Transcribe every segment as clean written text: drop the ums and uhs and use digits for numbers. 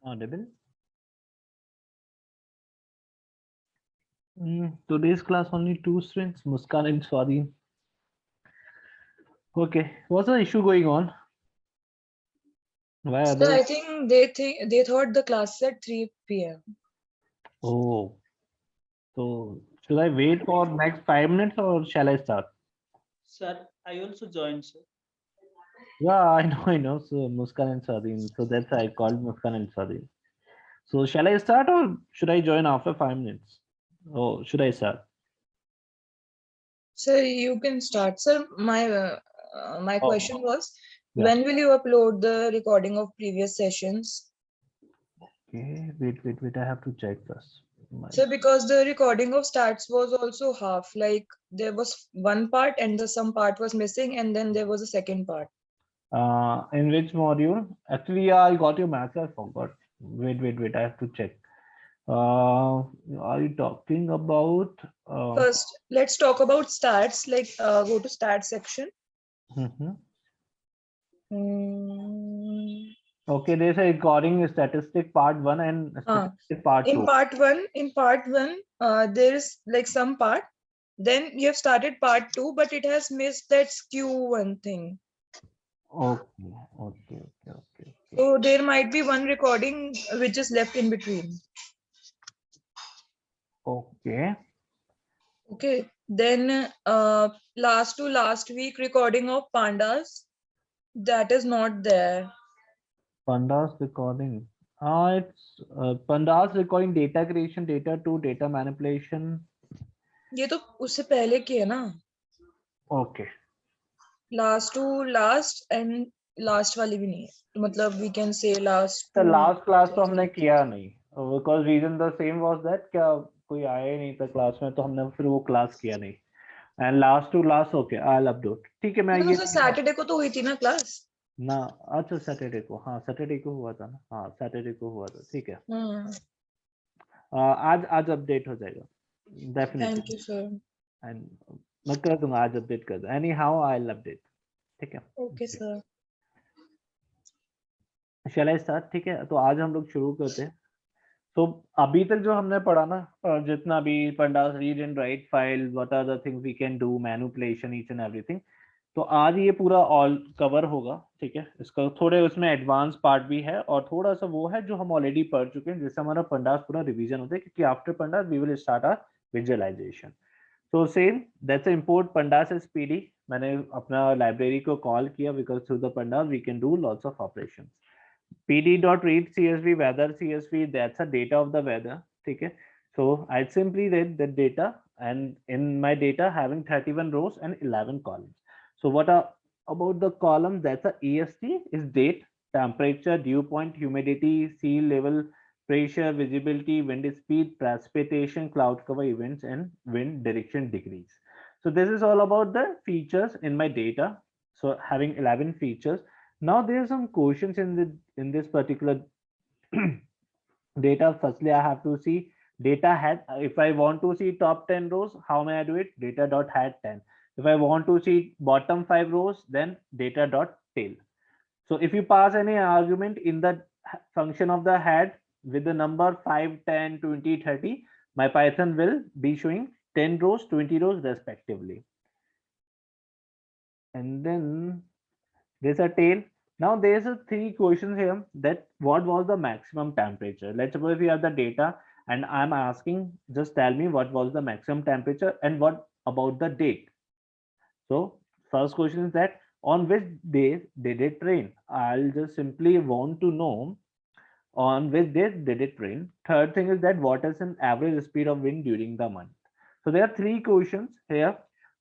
Audible. Today's class only two students, Muskan and Swadhin. Okay, what's the issue going on? Why So others? I think they thought the class is at 3 p.m. Oh, so should I wait for next 5 minutes or shall I start? Sir, I also joined, sir. Yeah, I know. So Muskan and Swadhin. So that's why I called Muskan and Swadhin. So shall I start or should I join after 5 minutes? Oh, should I start? So you can start, sir. My Oh, question was, yeah. when will you upload the recording of previous sessions? Okay, wait. I have to check first. My So because the recording of stats was also half, like there was one part and the some part was missing, and then there was a second part. in which module? Actually, yeah, I got your maths. I forgot. Wait. I have to check. Are you talking about? First, let's talk about stats. Like, go to stats section. Mhm. Mm, Okay, there's a recording statistic part one and uh, statistic part two. in part one, there is like some part. Then you have started part two, but it has missed that skew one thing. Okay. So there might be one recording which is left in between. Okay. Okay. Then last to last week recording of pandas, that is not there. Pandas recording. It's Pandas recording data creation, data two, data manipulation. ये तो उससे पहले की है ना. Okay. Last to last and last वाली भी नहीं है. तो मतलब we can say last The to. last class तो हमने किया नहीं because reason the same was that क्या कोई आया ही नहीं था क्लास में तो हमने फिर वो क्लास किया नहीं and last to last okay I'll upload ठीक है मैं मतलब ये उसमें सैटरडे को तो हुई थी ना क्लास. ना अच्छा सैटरडे को हुआ था ना हाँ सैटरडे को हुआ था ठीक है आज अपडेट हो जाएगा thank definitely you sir. And मैं कर दूंगा आज अपडेट कर दूंगा anyhow I will update ठीक है okay sir. Shall I start ठीक है तो आज हम लोग शुरू करते हैं तो अभी तक जो हमने पढ़ा ना जितना भी pandas read and write file what are the things we can do manipulation each and everything तो आज ये पूरा ऑल कवर होगा ठीक है इसका थोड़े उसमें एडवांस पार्ट भी है और थोड़ा सा वो है जो हम ऑलरेडी पढ़ चुके हैं जिससे हमारा पंडास पूरा रिवीजन होता है क्योंकि after pandas we will start our visualization तो same that's import pandas as PD मैंने अपना लाइब्रेरी को कॉल किया because through the pandas we can do lots of operations pd.read csv weather csv that's a data of the weather okay so I simply read the data and in my data having 31 rows and 11 columns so what are about the column that's a est is date temperature dew point humidity sea level pressure visibility wind speed precipitation cloud cover events and wind direction degrees so this is all about the features in my data so having 11 features now there are some questions in this particular data. Firstly, I have to see data head. If I want to see top 10 rows, how may I do it? Data dot head 10. If I want to see bottom 5 rows, then data dot tail. So if you pass any argument in the function of the head with the number 5, 10, 20, 30, my Python will be showing 10 rows, 20 rows respectively. And then there's a tail. Now there's a three questions here that what was the maximum temperature? Let's suppose we have the data and I'm asking just tell me what was the maximum temperature and what about the date. So first question is that on which day did it rain? I'll just simply want to know on which day did it rain. Third thing is that what is an average speed of wind during the month? So there are three questions here.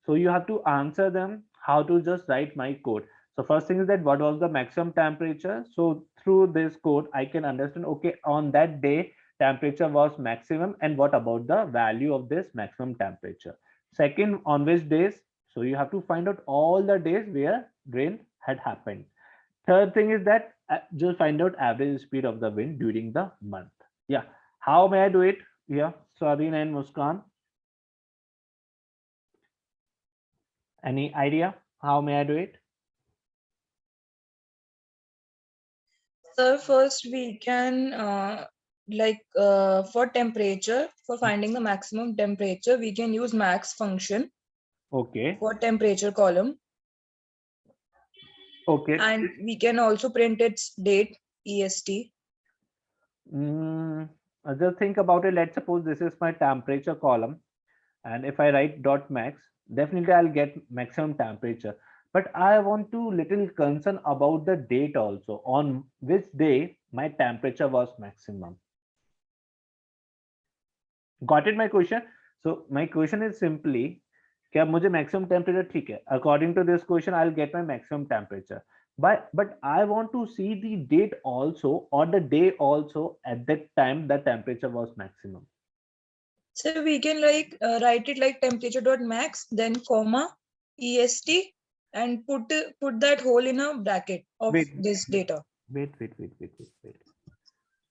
So you have to answer them how to just write my code. So first thing is that what was the maximum temperature? So through this code, I can understand, okay, on that day, temperature was maximum and what about the value of this maximum temperature? Second, on which days? So you have to find out all the days where rain had happened. Third thing is that just find out average speed of the wind during the month. Yeah. How may I do it? Yeah. Swadhin and Muskan. Any idea? How may I do it? So first we can for temperature, for finding the maximum temperature, we can use max function Okay. for temperature column, Okay. and we can also print its date, EST. Just think about it. Let's suppose this is my temperature column, and if I write dot max, definitely I'll get maximum temperature. But I want to little concern about the date also, on which day my temperature was maximum. Got it my question? So my question is simply, क्या मुझे maximum temperature ठीक है, according to this question I'll get my maximum temperature, but I want to see the date also, or the day also at that time the temperature was maximum. So we can write it like temperature dot max, then comma EST, and put that whole in a bracket of Wait. this data. Wait.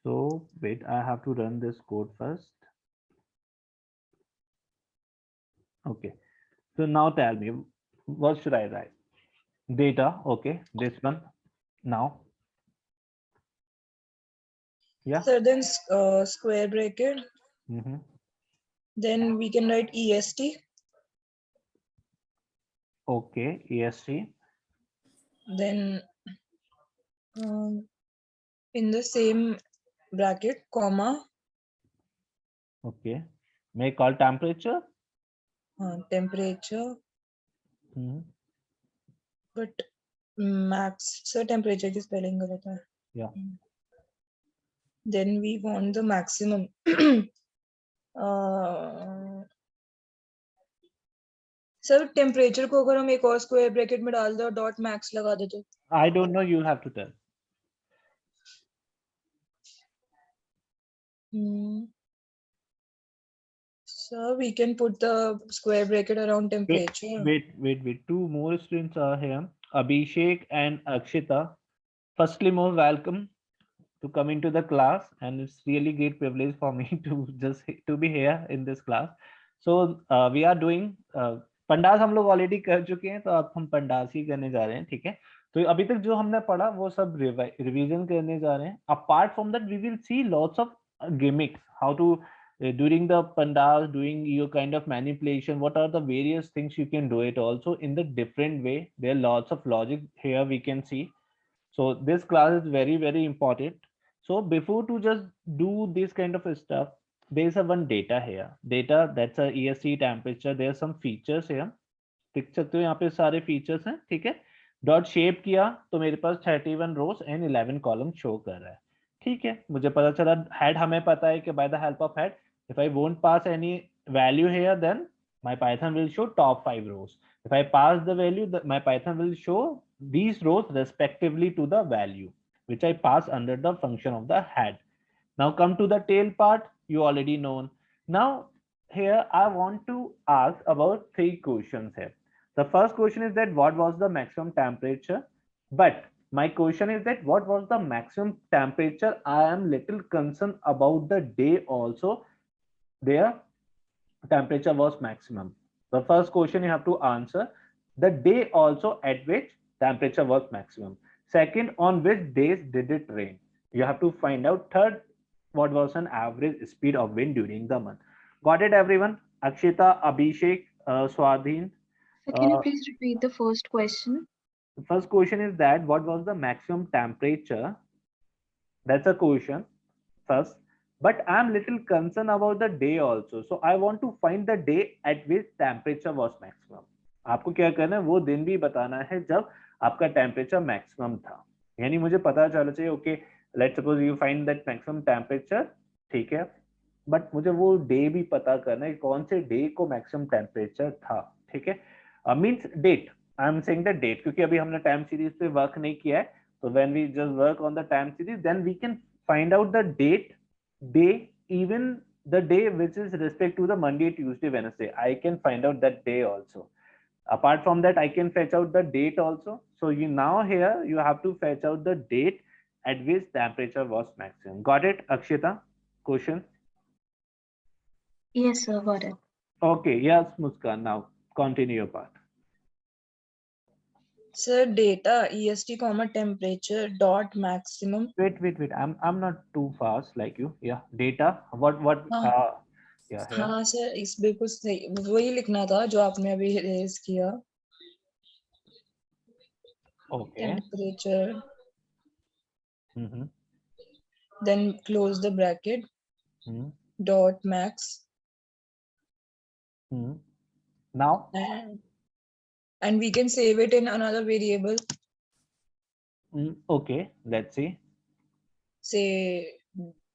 So wait, I have to run this code first. Okay, so now tell me, what should I write? Data, okay, this one. Now, yeah. So then square bracket, then we can write EST. Okay, EST. Then in the same bracket, comma, Okay, may call temperature. temperature, but max, so temperature की spelling गलत है. Yeah. Then we want the maximum. Sir temperature को अगर हम एक और square bracket में डाल दे और डॉट मैक्स लगा दे तो I don't know, you have to tell. So we can put the square bracket around temperature. Wait. Two more students are here, Abhishek and Akshita. Firstly, more welcome to come into the class, and it's really great privilege for me to be here in this class. So we are doing pandas हम लोग already कर चुके हैं, तो अब हम pandas ही करने जा रहे हैं, ठीक है? तो अभी तक जो हमने पढ़ा वो सब रिवीजन करने जा रहे हैं. Apart from that we will see lots of gimmicks, how to during the pandas, doing your kind of manipulation, what are the various things you can do it also in the different way. There are lots of logic here we can see. So this class is very, very important. So before to just do this kind of stuff, there's a one data here. Data, that's a ESC temperature. There are some features here. देख सकते हो यहाँ पे सारे features हैं, ठीक है? Dot shape किया तो मेरे पास 31 rows and 11 columns शो कर रहा है, ठीक है? मुझे पता चला head, हमें पता है कि by the help of head, if I won't pass any value here, then my Python will show top 5 rows. If I pass the value, my Python will show these rows respectively to the value which I pass under the function of the head. Now come to the tail part, you already know. Now here I want to ask about 3 questions here. The first question is that what was the maximum temperature? But my question is that what was the maximum temperature? I am little concerned about the day also. Their temperature was maximum. The first question you have to answer, the day also at which temperature was maximum. Second, on which days did it rain? You have to find out. Third, what was an average speed of wind during the month? Got it, everyone? Akshita, Abhishek, Swadhin. So can you please repeat the first question? The first question is that what was the maximum temperature? That's a question first. But I'm little concerned about the day also. So I want to find the day at which temperature was maximum. आपको क्या करना है, वो दिन भी बताना है जब आपका टेम्परेचर मैक्सिमम था. यानी मुझे पता चलना चाहिए, okay let's suppose you find that maximum temperature, ठीक है, बट मुझे वो डे भी पता करना है कौन से डे को मैक्सिमम टेम्परेचर था, ठीक है? Means date, I am saying the date, क्योंकि अभी हमने टाइम सीरीज पे वर्क नहीं किया है. तो when we just work on the time series, then we can find out the date, day, even the day which is respect to the Monday, Tuesday, Wednesday. I can find out that day also. Apart from that, I can fetch out the date also. So you now here you have to fetch out the date at which temperature was maximum. Got it, Akshita? Question? Yes, sir, got it. Okay, yes, Muskan. Now continue your part. Sir, data EST comma temperature dot maximum. Wait. I'm not too fast like you. Yeah. Data. What? हाँ Yeah. Here. हाँ sir, इस बिल्कुल सही वही लिखना था जो आपने अभी रेज किया. Okay. Temperature, Mm-hmm. then close the bracket, Mm-hmm. dot max, Mm-hmm. Now. and we can save it in another variable, Okay. Let's see. say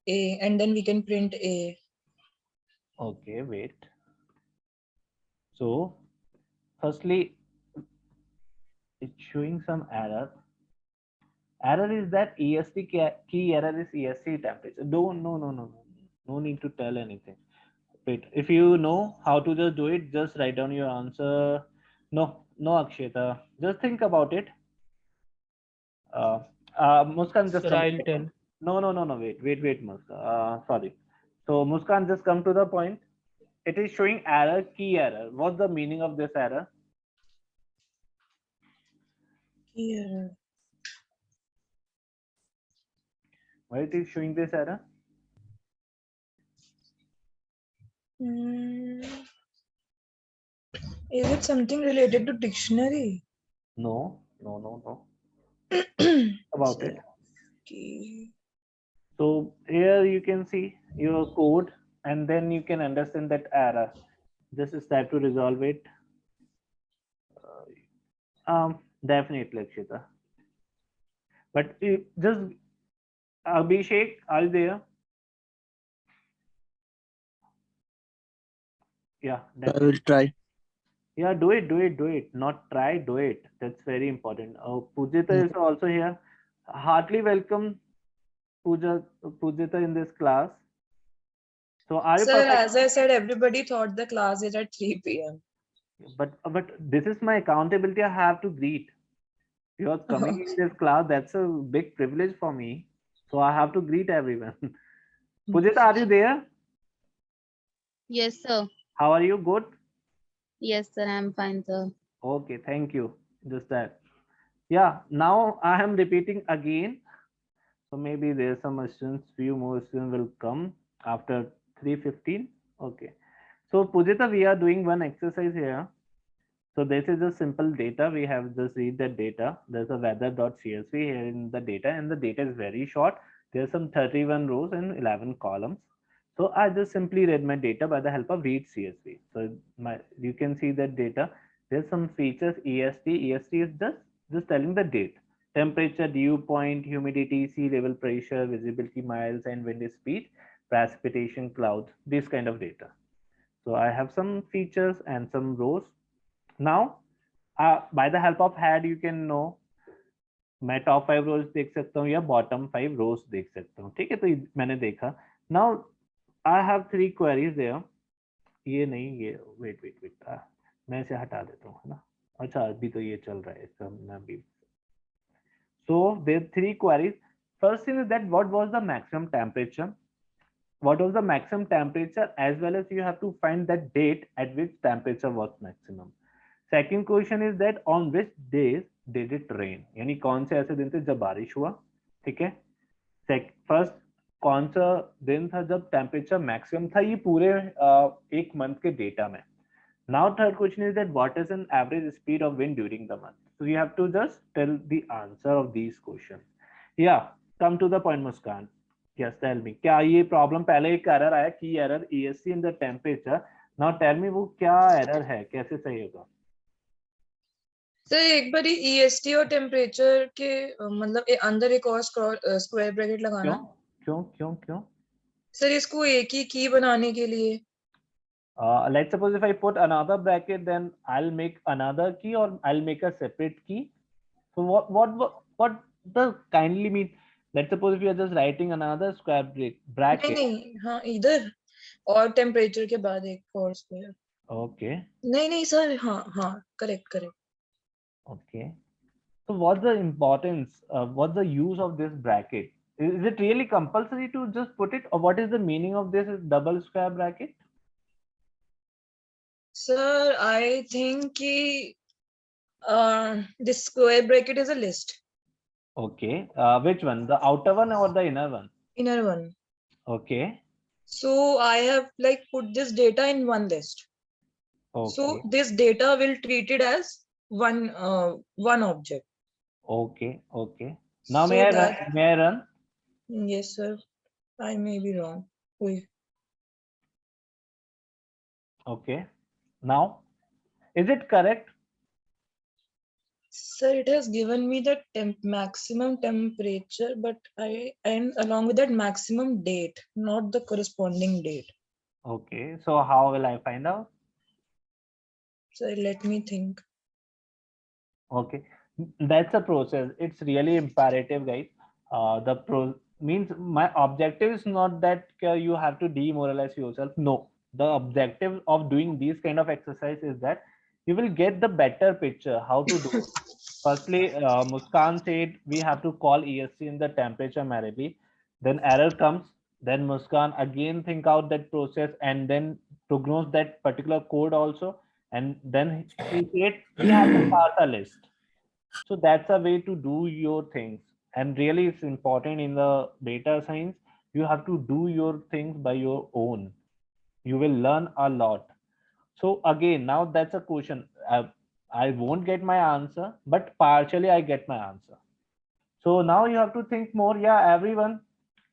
a, and then we can print a. Okay. Wait. So, firstly, it's showing some error. Error is that EST key error is EST temperature. Don't no need to tell anything. Wait, if you know how to just do it, just write down your answer. No, Akshita. Just think about it. Muskan, just Sir, come. I'll tell. No. Wait, Muskan. Sorry. So Muskan, just come to the point. It is showing error, key error. What's the meaning of this error? Here. Why it is showing this error? Is it something related to dictionary? No. About it. Okay. So here you can see your code and then you can understand that error. Just start to resolve it. Definitely, Akshita. But just Abhishek, are you there? Yeah, I will try. yeah, do it. Not try, do it. That's very important. Pujita is also here. Heartily welcome, Pujita in this class. So are you Sir, perfect? as I said, everybody thought the class is at 3 p.m. But this is my accountability. I have to greet. You are coming in this class. That's a big privilege for me. So I have to greet everyone. Pujita, are you there? Yes, sir. How are you? Good. Yes, sir. I'm fine, sir. Okay, thank you. Just that. Yeah, now I am repeating again. So maybe there's some students, few more students will come after 3:15. Okay. So Pujita, we are doing one exercise here. So this is a simple data. We have just read that data. There's a weather.csv here in the data, and the data is very short. There's some 31 rows and 11 columns. So I just simply read my data by the help of read CSV. So you can see that data. There's some features EST. EST is just telling the date, temperature, dew point, humidity, sea level pressure, visibility miles, and wind speed, precipitation, clouds. This kind of data. So I have some features and some rows. Now by the help of head you can know मैं top 5 रोज देख सकता हूँ या bottom 5 रोज देख सकता हूँ. ठीक है, तो मैंने देखा. Now I have 3 queries there. ये नहीं, ये वेट मैं इसे हटा देता हूँ, है ना. अच्छा, अभी तो ये चल रहा है इसका मैं भी. So there 3 queries. First thing is that what was the maximum temperature, what was the maximum temperature, as well as you have to find that date at which temperature was maximum. Second question is that on which days did it rain, यानी कौन से ऐसे दिन थे जब बारिश हुआ. ठीक है. फर्स्ट कौन सा दिन था जब टेम्परेचर मैक्सिमम था, ये पूरे एक मंथ के डेटा में. Now third question is that what is an average speed of wind during the month. So you have to just tell the answer of these question. Yeah come to the point Muskan. Yes, tell me. क्या ये problem पहले एक error आया, की error EST in the temperature. Now tell me वो क्या error है, कैसे सही होगा. सर एक बार EST और टेम्परेचर के मतलब अंदर एक और स्क्वायर ब्रैकेट लगाना. क्यों सर इसको एक ही की बनाने के लिए. Let's suppose if I put another bracket, then I'll make another key or I'll make a separate key. So what does kindly mean? Let's suppose if you are just writing another square bracket. नहीं हाँ इधर और temperature के बाद एक और square. Okay. नहीं sir, हाँ correct. Okay. So what's the importance? What's the use of this bracket? Is it really compulsory to just put it, or what is the meaning of this double square bracket? Sir I think कि This square bracket is a list, Okay. Which one? The outer one or the inner one? inner one. Okay. So I have like put this data in one list. So Okay. this data will treat it as one object. Okay. Okay. Now So that, may I run? yes, sir. I may be wrong. Wait. Okay. Now, is it correct? Sir, it has given me the maximum temperature, but and along with that maximum date, not the corresponding date. Okay. So how will I find out? So let me think. Okay. That's a process. It's really imperative, guys. The pro means my objective is not that you have to demoralize yourself. No, the objective of doing these kind of exercise is that you will get the better picture how to do it. Firstly, Muskan said we have to call ESC in the temperature manually. Then error comes. Then Muskan again think out that process and then prognose that particular code also. And then he said we have to pass a list. So that's a way to do your things. And really, it's important in the data science. You have to do your things by your own. You will learn a lot. So again, now that's a question. I won't get my answer, but partially I get my answer. So now you have to think more. Yeah, everyone,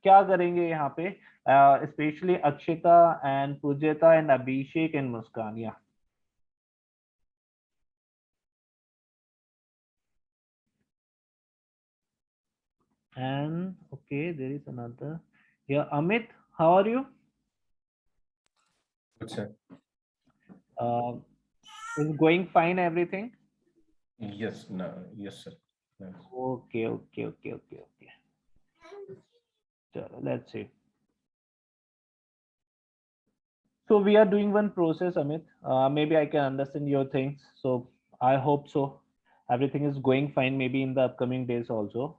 क्या करेंगे यहाँ पे? Especially Akshita and Pujita and Abhishek and Muskan. Yeah. And okay, there is another. Yeah, Amit, how are you? Good, sir. Is going fine, everything? Yes, no, yes, sir. Yes. Okay. So let's see. So we are doing one process, Amit. Maybe I can understand your things. So I hope so. Everything is going fine. Maybe in the upcoming days also,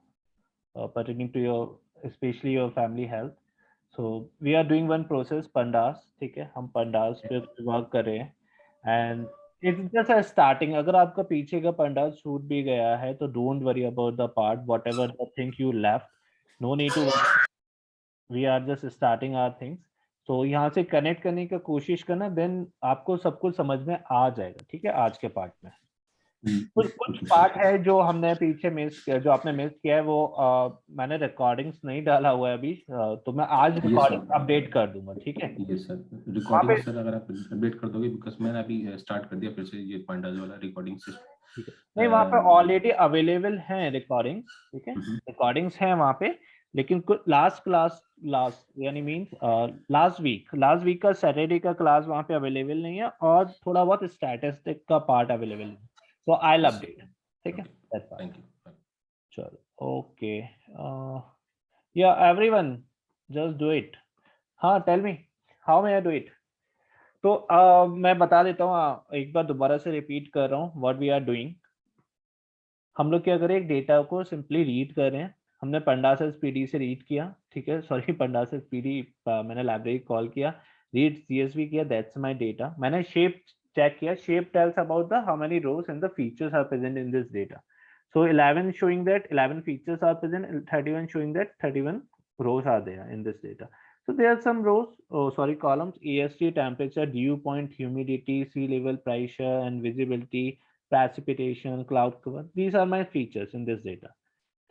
pertaining to your, especially your family health. So we are doing one process, pandas. ठीक है, हम pandas पे work कर रहे हैं. And it's just a starting. अगर आपका पीछे का pandas छूट भी गया है, तो don't worry about the part. Whatever the thing you left, no need to worry. We are just starting our things. तो यहाँ से कनेक्ट करने की कोशिश करना, देन आपको सब कुछ समझ में आ जाएगा. ठीक है, आज के पार्ट में कुछ पार्ट है जो हमने पीछे मिस किया, जो आपने मिस किया है वो मैंने रिकॉर्डिंग्स नहीं डाला हुआ है अभी, तो मैं आज रिकॉर्डिंग अपडेट कर दूंगा. ठीक है, ये सर रिकॉर्डिंग सर अगर आप अपडेट कर दोगे, बिकॉज़ मैंने अभी स्टार्ट कर दिया फिर से ये पांडाज वाला रिकॉर्डिंग सिस्टम. ठीक है, नहीं वहाँ पे ऑलरेडी अवेलेबल है रिकॉर्डिंग. ठीक है, रिकॉर्डिंग्स हैं वहाँ पे, लेकिन लास्ट यानी मींस लास्ट वीक का सैटरडे का क्लास वहाँ पे अवेलेबल नहीं है, और थोड़ा बहुत स्टैटिस्टिक का पार्ट अवेलेबल है. So I'll update. ठीक है, that's fine. Thank you. चलो, okay. Yeah, everyone, just do it. हाँ, tell me, how may I do it? तो मैं बता देता हूँ, एक बार दोबारा से रिपीट कर रहा हूँ what we are doing. हम लोग क्या करें, एक डेटा को सिंपली रीड कर रहे हैं. हमने pandas pd से रीड किया. ठीक है, सॉरी pandas pd मैंने लाइब्रेरी कॉल किया, रीड csv किया, that's my data. मैंने शेप check किया. Shape tells about the how many rows and the features are present in this data. So 11 showing that 11 features are present, 31 showing that 31 rows are there in this data. So there are some rows, columns: EST, temperature, dew point, humidity, sea level, pressure and visibility, precipitation, cloud cover. These are my features in this data.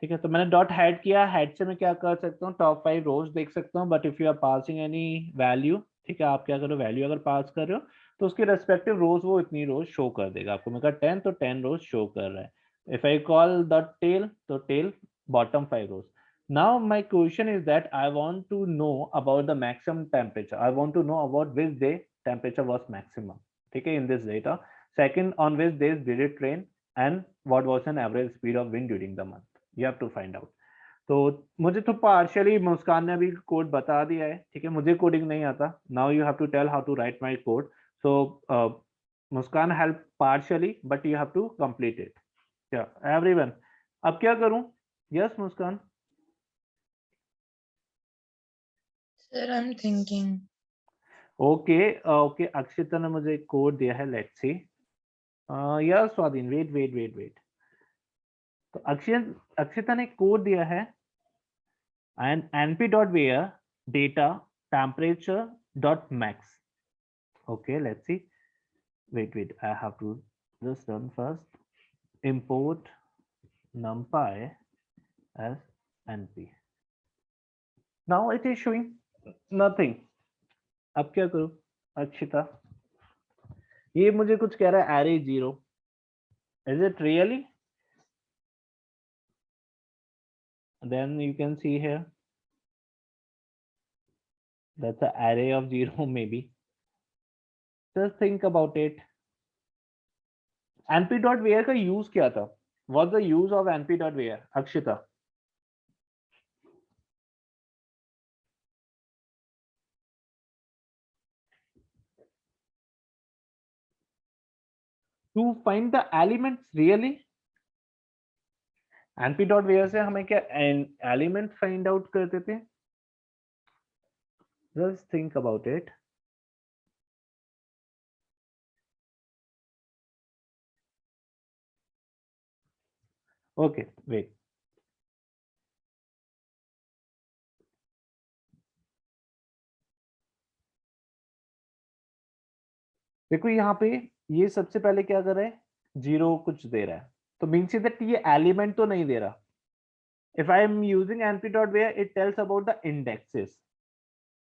ठीक है, तो मैंने dot head किया. Head से मैं क्या कर सकता हूँ, टॉप 5 रोज देख सकता हूँ. But if you are passing any value, ठीक है, आप क्या करो, वैल्यू अगर पास कर रहे हो तो उसके रेस्पेक्टिव रोज वो इतनी रोज शो कर देगा आपको. मैं कहा 10 तो 10 रोज शो कर रहा है. If I call the tail, तो tail bottom 5 rows. Now my question is that I want to know about the maximum temperature. I want to know about which day temperature was maximum. ठीक है, in this data. Second, on which days did it rain and what was an average speed of wind during the month. You have to find out. तो मुझे तो partially मुस्कान ने अभी code बता दिया है. ठीक है, मुझे कोडिंग नहीं आता. Now you have to tell how to write my code. So Muskan help partially, but you have to complete it. क्या एवरीवन, अब क्या करूं? Yes Muskan. Sir, I'm thinking. Okay, Akshita ने मुझे कोड दिया है. Let's see. या स्वाधीन, वेट। तो अक्षिता ने कोड दिया है and np.where data temperature dot max. Okay, let's see. Wait, I have to just run first. Import numpy as np. Now it is showing nothing. अब क्या करूं अक्षिता? ये मुझे कुछ कह रहा है array 0. Is it really? Then you can see here that's an array of 0 maybe. Just think about it. np.where का यूज क्या था? What's the use of np.where? Akshita. To find the elements really? np.where से हमें क्या element find out करते थे? Just think about it. Okay, wait. देखो यहाँ पे ये सबसे पहले क्या कर रहा है? 0 कुछ दे रहा है. तो means that ये element तो नहीं दे रहा. If I am using np.where, it tells about the indexes.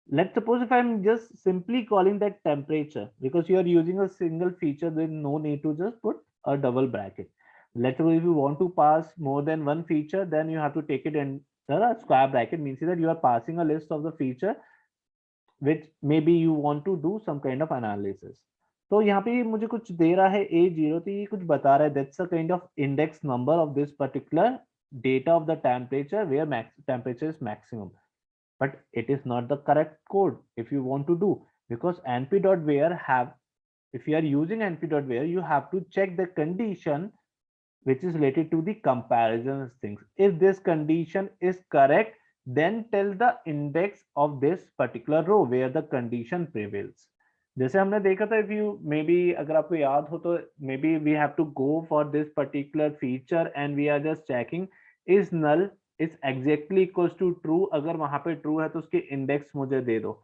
Let's suppose if I'm just simply calling that temperature, because you are using a single feature, then no need to just put a double bracket. Let's suppose if you want to pass more than one feature, then you have to take it in the square bracket, means that you are passing a list of the feature which maybe you want to do some kind of analysis. तो यहाँ पे मुझे कुछ दे रहा है A0, तो ये कुछ बता रहा है that's a kind of index number of this particular data of the temperature where temperature is maximum. But it is not the correct code if you want to do, because np.where if you are using np.where, you have to check the condition which is related to the comparison things. If this condition is correct, then tell the index of this particular row where the condition prevails. जैसे हमने देखा था, if you maybe अगर आपको याद हो तो maybe we have to go for this particular feature and we are just checking is null is exactly equals to true. अगर वहां पे true है तो उसके index मुझे दे दो.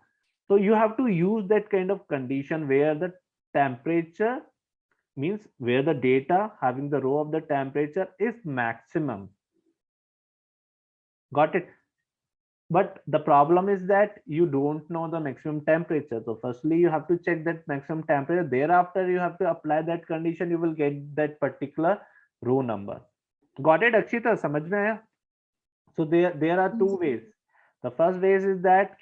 So you have to use that kind of condition where the temperature means where the data having the row of the temperature is maximum. Got it? But the problem is that you don't know the maximum temperature. So firstly, you have to check that maximum temperature. Thereafter, you have to apply that condition. You will get that particular row number. Got it, Akshita? समझ में आया? So there are two ways. The first way is that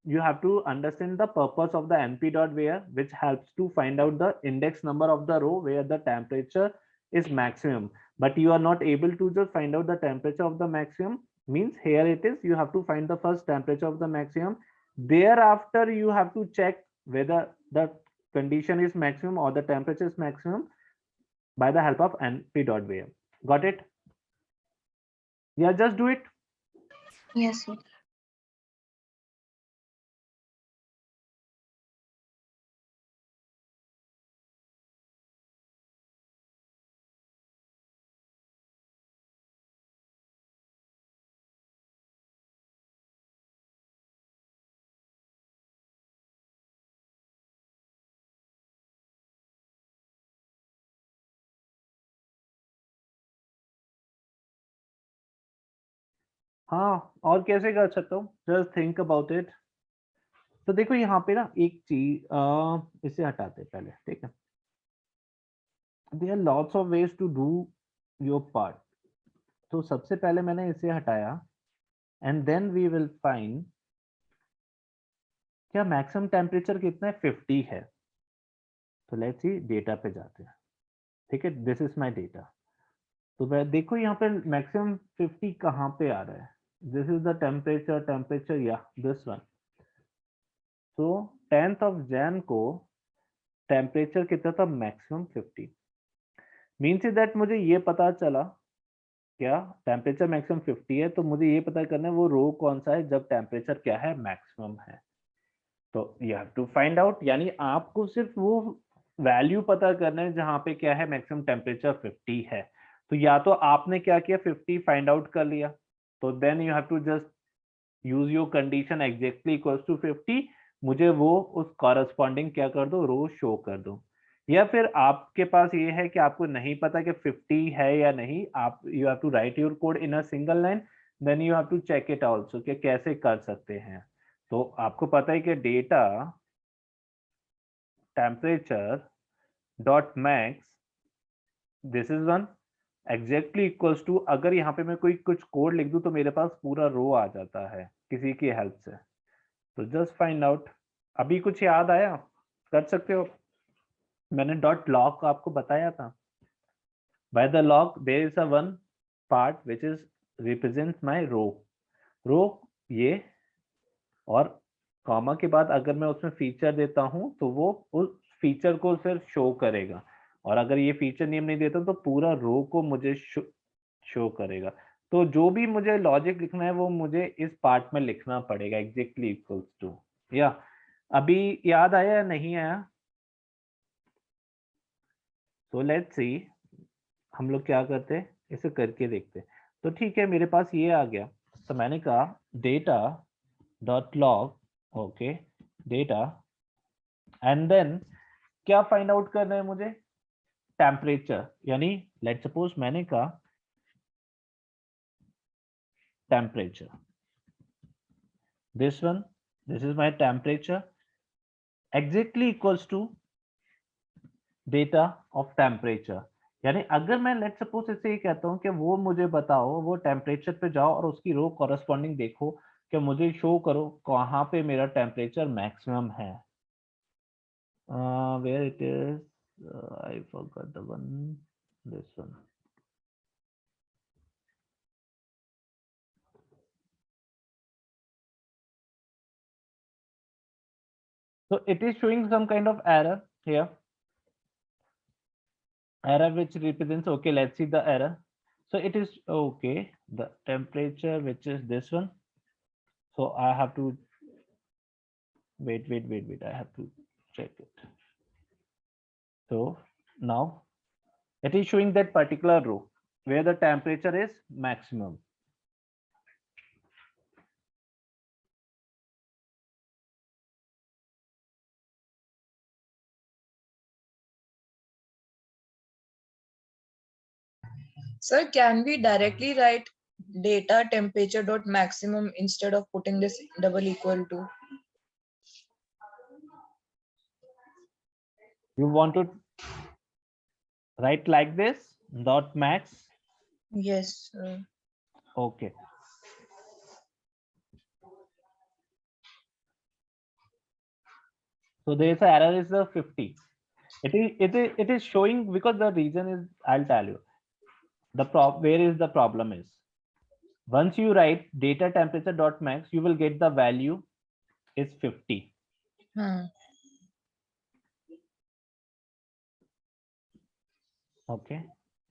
you have to understand the purpose of the np.where, which helps to find out the index number of the row where the temperature is maximum. But you are not able to just find out the temperature of the maximum. Means here it is, you have to find the first temperature of the maximum. Thereafter, you have to check whether the condition is maximum or the temperature is maximum by the help of np.where. Got it? Yeah, just do it. Yes, sir. हाँ, और कैसे कर सकता हूँ? Just think about it. तो देखो यहाँ पे ना एक चीज इसे हटाते हैं पहले, ठीक है? There are lots of ways to do your part. तो सबसे पहले मैंने इसे हटाया and then we will find क्या मैक्सिमम टेम्परेचर कितना है? 50 है. तो लेट्स सी, डेटा पे जाते हैं, ठीक है? This is my data. तो मैं देखो यहाँ पे मैक्सिमम 50 कहाँ पे आ रहा है? दिस इज द टेम्परेचर या दिस वन. तो 10th of Jan को टेम्परेचर कितना था? मैक्सिमम 50. मीन्स दैट मुझे ये पता चला क्या टेम्परेचर मैक्सिमम 50 है, तो मुझे ये पता करना है वो रो कौन सा है जब टेम्परेचर क्या है? मैक्सिमम है. तो you have to find out, यानी आपको सिर्फ वो वैल्यू पता करना है जहां पे क्या है मैक्सिमम टेम्परेचर 50 है। तो या तो आपने क्या किया 50 फाइंड आउट कर लिया, तो then you have to just use your condition exactly equals to 50, मुझे वो उस कॉरस्पॉन्डिंग क्या कर दो, रो शो कर दो। या फिर आपके पास ये है कि आपको नहीं पता कि 50 है या नहीं, आप you have to write your code in a single line, then you have to check it also कि कैसे कर सकते हैं। तो आपको पता है कि data temperature dot max this is one exactly equals to, अगर यहाँ पे मैं कोई कुछ कोड लिख दूं तो मेरे पास पूरा रो आ जाता है किसी की हेल्प से। तो जस्ट फाइंड आउट, अभी कुछ याद आया, कर सकते हो। मैंने डॉट लॉग आपको बताया था। By the log there is a one part which is represents my row, row ये, और कॉमा के बाद अगर मैं उसमें फीचर देता हूं तो वो उस फीचर को सिर्फ शो करेगा, और अगर ये फीचर नेम नहीं देता तो पूरा रो को मुझे शो करेगा। तो जो भी मुझे लॉजिक लिखना है वो मुझे इस पार्ट में लिखना पड़ेगा एग्जैक्टली इक्वल्स टू। या अभी याद आया या नहीं आया? तो लेट्स सी हम लोग क्या करते हैं, इसे करके देखते हैं। तो ठीक है, मेरे पास ये आ गया। तो मैंने कहा data dot log, okay data, and then क्या फाइंड आउट करना है मुझे, टेम्परेचर। यानी लेट सपोज मैंने कहा temperature, this one, this is my temperature exactly equals to data of temperature. यानी अगर मैं लेट सपोज इसे ये कहता हूं कि वो मुझे बताओ, वो टेम्परेचर पे जाओ और उसकी रो कॉरस्पॉन्डिंग देखो कि मुझे शो करो कहाँ पे मेरा टेम्परेचर मैक्सिमम है। Where it is, I forgot the one, this one. So it is showing some kind of error here, error which represents, okay let's see the error. So it is okay, the temperature which is this one, so I have to wait, I have to check it. So now it is showing that particular row where the temperature is maximum. Sir, can we directly write data temperature dot maximum instead of putting this double equal to? You want to write like this, dot max? Yes, sir. Okay. So there is a error is the 50. It is showing because the reason is, I'll tell you the where is the problem is. Once you write data temperature dot max, you will get the value is 50. Okay,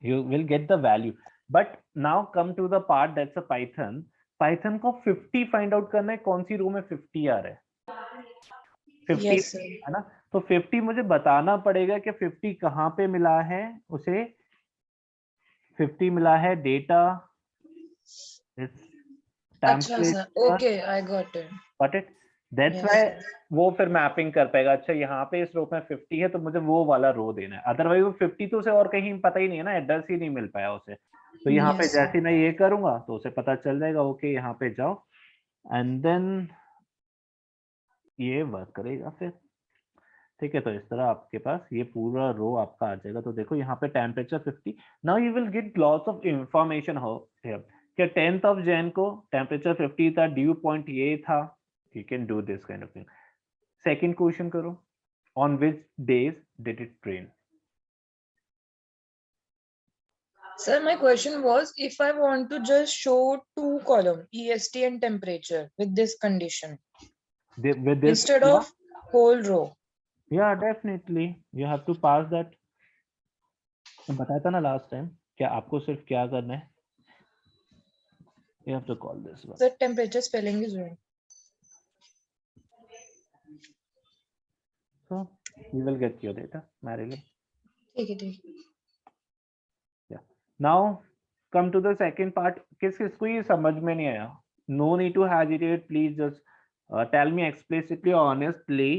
you will get the value, but now come to the part that's a Python को 50 find out करना है, कौन सी रो में 50 आ रहा है, 50 Yes, sir. है ना। तो 50 मुझे बताना पड़ेगा कि 50 कहाँ पे मिला है उसे। 50 मिला है डेटा अच्छा sir. Okay, I got it. Got it? That's Yes, why sir. वो फिर मैपिंग कर पाएगा, अच्छा यहाँ पे इस रो में 50 है तो मुझे वो वाला रो देना है, अदरवाइज वो 50 तो उसे और कहीं पता ही नहीं है ना, एड्रेस ही नहीं मिल पाया उसे। तो यहाँ पे Yes, sir. जैसे मैं ये करूंगा तो उसे पता चल जाएगा, ओके यहाँ पे जाओ, एंड देन ये वर्क करेगा फिर। ठीक है, तो इस तरह आपके पास ये पूरा रो आपका आ जाएगा। तो देखो यहाँ पे temperature 50, now you will get lots of information हो हियर कि 10th of Jan को टेम्परेचर 50 था, ड्यू पॉइंट ये था, you can do this kind of thing. Second question करो, on which days did it rain? Sir, my question was, if I want to just show two column EST and temperature with this condition With this instead of whole row. Yeah, definitely you have to pass that. बताया था ना last time कि आपको सिर्फ क्या करना है, you have to call this one. The temperature spelling is wrong. So We will get your data, Marilyn. ठीक है ठीक है. Now come to the second part. किस किसको ये समझ में नहीं आया? No need to hesitate. Please just tell me explicitly, honestly.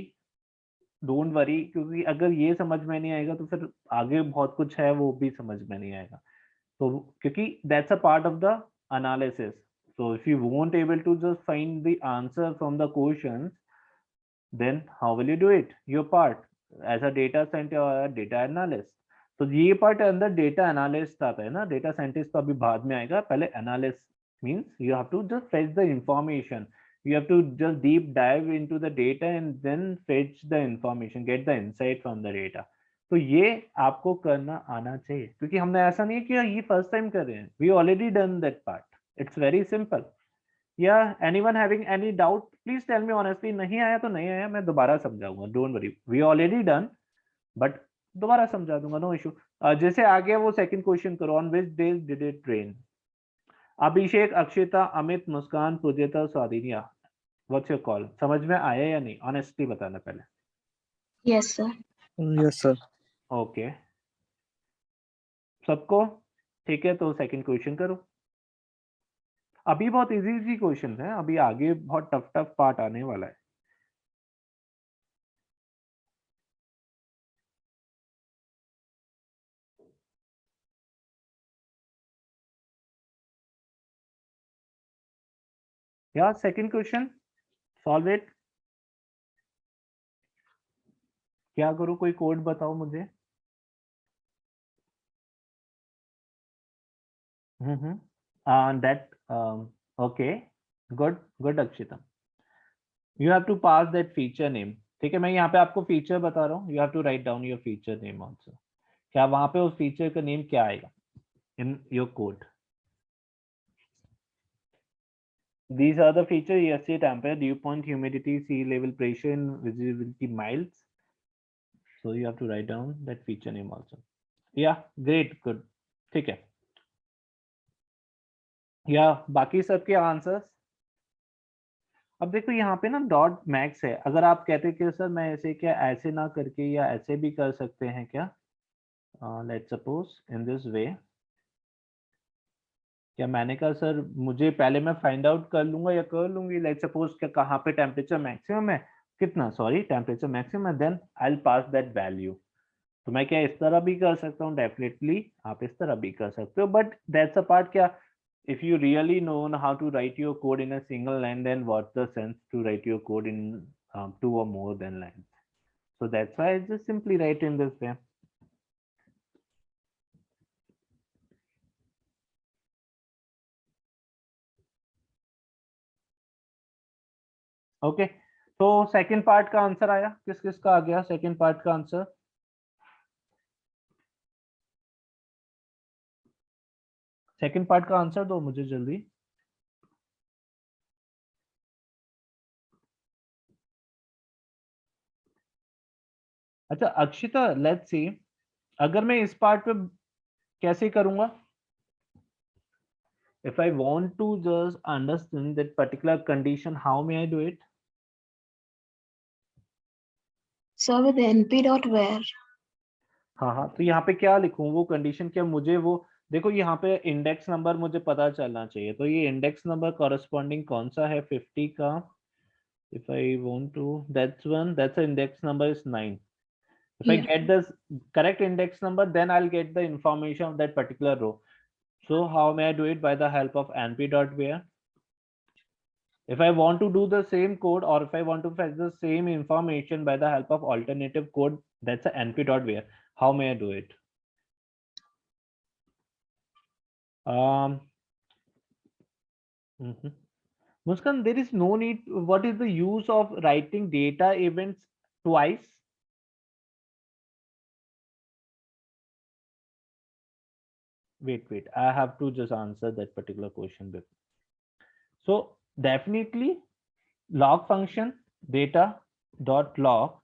Don't worry, क्योंकि अगर ये समझ में नहीं आएगा तो फिर आगे बहुत कुछ है वो भी समझ में नहीं आएगा. So क्योंकि that's a part of the analysis. So if you won't able to just find the answer from the questions, then how will you do it? Your part as a data scientist or a data analyst. तो ये part अंदर data analyst आता है ना. Data scientist तो अभी बाद में आएगा. पहले analyst means you have to just fetch the information. You have to just deep dive into the data and then fetch the information, get the insight from the data. तो ये आपको करना आना चाहिए, क्योंकि हमने ऐसा नहीं है कि ये फर्स्ट टाइम कर रहे हैं. We already done that part. It's very simple. Yeah, anyone having any doubt, please tell me honestly. नहीं आया तो नहीं आया, मैं दोबारा समझाऊंगा. Don't worry. We already done, but दोबारा समझा दूंगा. No issue. जैसे आ गया वो सेकंड क्वेश्चन करो. On which days did it rain? Abhishek, Akshita, Amit, Muskan, Poojita, Swadinia, what's your call? समझ में आया या नहीं? ऑनेस्टली बताना पहले. Yes, sir. Yes, sir. Okay, सबको ठीक है. तो सेकंड क्वेश्चन करो. अभी बहुत इजी इजी क्वेश्चन है, अभी आगे बहुत टफ टफ पार्ट आने वाला है. या सेकंड क्वेश्चन सॉल्व इट. क्या करूं? कोई कोड बताओ मुझे. That okay, good Akshita. You have to pass that feature name. ठीक है, मैं यहाँ पे आपको फीचर बता रहा हूँ. You have to write down your feature name also. क्या वहां पे उस फीचर का नेम क्या आएगा in your code? These are the features: ESC, temperature, dew point, humidity, sea level, pressure, and visibility miles. So you have to write down that feature name also. Yeah, great, good. ठीक है. या बाकी सबके answers. अब देखो यहाँ पे ना डॉट मैक्स है. अगर आप कहते कि सर मैं ऐसे क्या ऐसे ना करके या ऐसे भी कर सकते हैं क्या? लेट्स सपोज इन दिस वे. क्या मैंने कहा सर मुझे पहले मैं फाइंड आउट कर लूंगा या कर लूंगी. लेट्स सपोज क्या कहाँ पे टेम्परेचर मैक्सिमम है, कितना, सॉरी टेम्परेचर मैक्सिमम है, then I will pass that value. तो मैं क्या इस तरह भी कर सकता हूँ? डेफिनेटली आप इस तरह भी कर सकते हो. But that's a part. क्या if you really know how to write your code in a single line, then what's the sense to write your code in 2 or more than lines? So that's why I just simply write in this way. Okay, तो second part का answer आया. किस किस का आ गया second part का answer? Second part का answer दो मुझे जल्दी. अच्छा अक्षिता, लेट्स सी अगर मैं इस पार्ट पे कैसे करूंगा? If I want to just understand that particular condition, how may I do it? Sir, with np.where. हाँ, तो यहाँ पे क्या लिखूं? वो कंडीशन क्या मुझे वो देखो यहाँ पे इंडेक्स नंबर मुझे पता चलना चाहिए. तो ये इंडेक्स नंबर कॉरेस्पॉन्डिंग कौन सा है? 50 का. If I want to, that's one, that's the index number is 9. If I Yeah. get the correct index number, then I'll get the information of that particular row. So how may I do it? By the help of np.where. If I want to do the same code, or if I want to fetch the same information by the help of alternative code, that's a np.where. How may I do it? Muskan, there is no need. What is the use of writing data events twice? Wait, I have to just answer that particular question before. So definitely log function data dot log,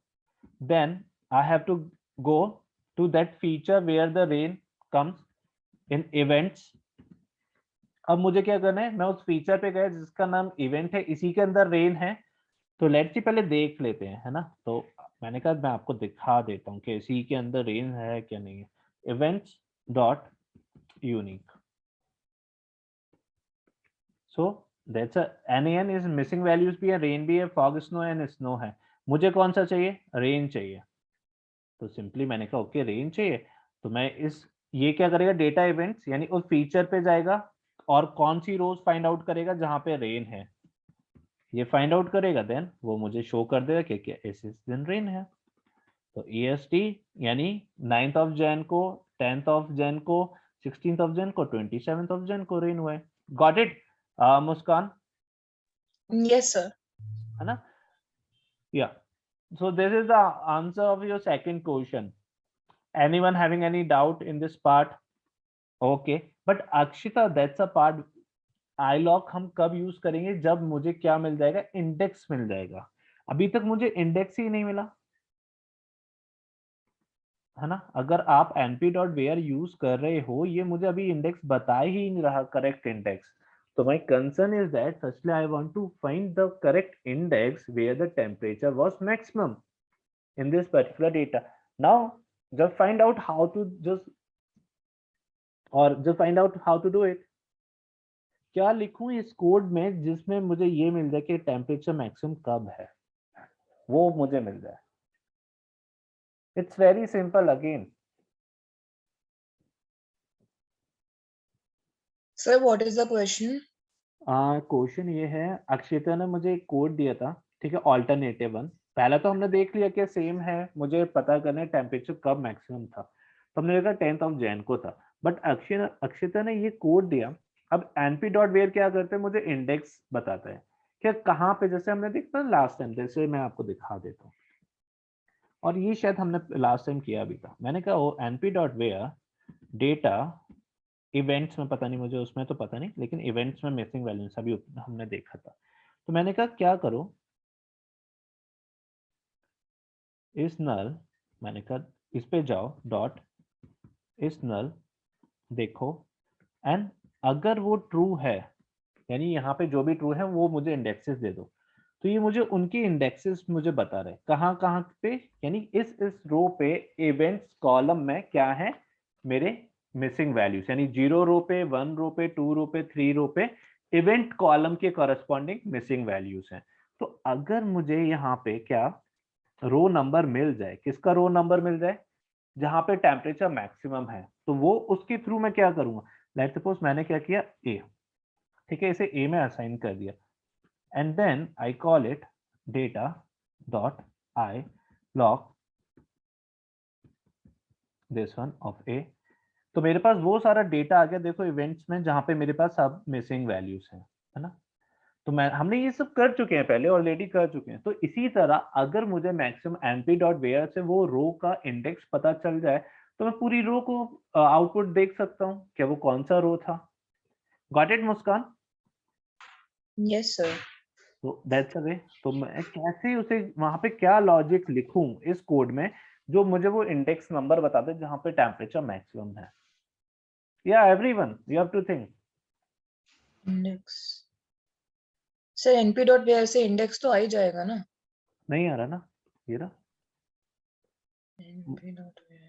then I have to go to that feature where the rain comes in events. अब मुझे क्या करना है? मैं उस feature पे गया जिसका नाम इवेंट है, इसी के अंदर रेन है. तो लेट्स सी पहले देख लेते हैं, है ना. तो मैंने कहा मैं आपको दिखा देता हूँ कि सी के अंदर रेंज है क्या नहीं है. Events dot unique. So that's NaN is missing values भी है, रेन भी है, फॉग स्नो एंड स्नो है. मुझे कौन सा चाहिए? रेन चाहिए. तो सिंपली मैंने कहा ओके रेन चाहिए. तो मैं इस ये क्या करेगा, डेटा इवेंट्स यानी उस फीचर पे जाएगा और कौन सी रोज फाइंड आउट करेगा जहां पे रेन है, ये फाइंड आउट करेगा, देन वो मुझे शो कर देगा कि क्या इस दिन रेन है. तो EST यानी 9th ऑफ जैन को, 10th ऑफ जैन को, 16th ऑफ जैन को, 27th ऑफ जैन को रेन हुआ है. Got it Muskan? Yes, sir. है ना? या so this is the answer of your second question. Anyone having any doubt in this part? Okay, but Akshita, that's a part. iLog हम कब use करेंगे? जब मुझे क्या मिल जाएगा? इंडेक्स मिल जाएगा. अभी तक मुझे इंडेक्स ही नहीं मिला, है ना? अगर आप np.where यूज कर रहे हो, ये मुझे अभी इंडेक्स बता ही नहीं रहा, correct index. So my concern is that firstly I want to find the correct index where the temperature was maximum in this particular data. Now just find out how to find out how to do it. क्या लिखूं इस code में जिसमें मुझे ये मिल जाए कि temperature maximum कब है, वो मुझे मिल जाए. It's very simple again. Sir, what is the question? Question ये है, अक्षिता ने मुझे एक कोड दिया था, ठीक है, ऑल्टरनेटिव वन. पहला तो हमने देख लिया कि सेम है, मुझे पता करना है टेम्परेचर कब मैक्सिमम था, तो हमने देखा 10th ऑफ जैन को था. बट अक्षिता ने ये कोड दिया. अब np.where क्या करते हैं, मुझे इंडेक्स बताता है कि कहाँ पे, जैसे हमने देखा लास्ट टाइम, जैसे मैं आपको दिखा देता हूँ, और ये शायद हमने लास्ट टाइम किया भी था. मैंने कहा वो np.where डेटा इवेंट्स में, पता नहीं मुझे उसमें तो पता नहीं, लेकिन इवेंट्स में मिसिंग वैल्यूज अभी हमने देखा था. तो मैंने कहा क्या करो, इस नल, मैंने कहा इस पे जाओ, डॉट इस नल देखो, एंड अगर वो ट्रू है, यानी यहाँ पे जो भी ट्रू है वो मुझे इंडेक्सेस दे दो. तो ये मुझे उनके इंडेक्सेस मुझे बता रहे कहाँ कहाँ पे, यानी इस रो पे इवेंट्स कॉलम में क्या है मेरे मिसिंग वैल्यूज, यानी 0 रो पे, 1 रो पे, 2 रो पे, 3 रो पे इवेंट कॉलम के कॉरेस्पॉन्डिंग मिसिंग वैल्यूज हैं. तो अगर मुझे यहाँ पे क्या रो नंबर मिल जाए, किसका रो नंबर मिल जाए जहां पे टेम्परेचर मैक्सिमम है, तो वो उसके थ्रू मैं क्या करूंगा. लेट्स सपोज मैंने क्या किया, ए, ठीक है, इसे ए में असाइन कर दिया, and then I call it data dot iloc this one of a. तो मेरे पास वो सारा डेटा आ गया, देखो इवेंट्स में, जहां पे मेरे पास सब मिसिंग वैल्यूज हैं, है ना? तो हमने ये सब कर चुके हैं, पहले ऑलरेडी कर चुके हैं. तो इसी तरह अगर मुझे मैक्सिमम np.where से वो रो का इंडेक्स पता चल जाए, तो मैं पूरी रो को आउटपुट देख सकता हूँ क्या वो कौन सा रो था. Got it Muskan? Yes, sir. तो दैट्स अ वे. तो मैं कैसे उसे वहां पे क्या लॉजिक लिखूं इस कोड में जो मुझे वो इंडेक्स नंबर बता दे जहां पे टेम्परेचर मैक्सिमम है. या everyone you have to think. Index. Sir, np.where से index तो आ ही जाएगा ना? नहीं आ रहा ना, ये रहा, np.where.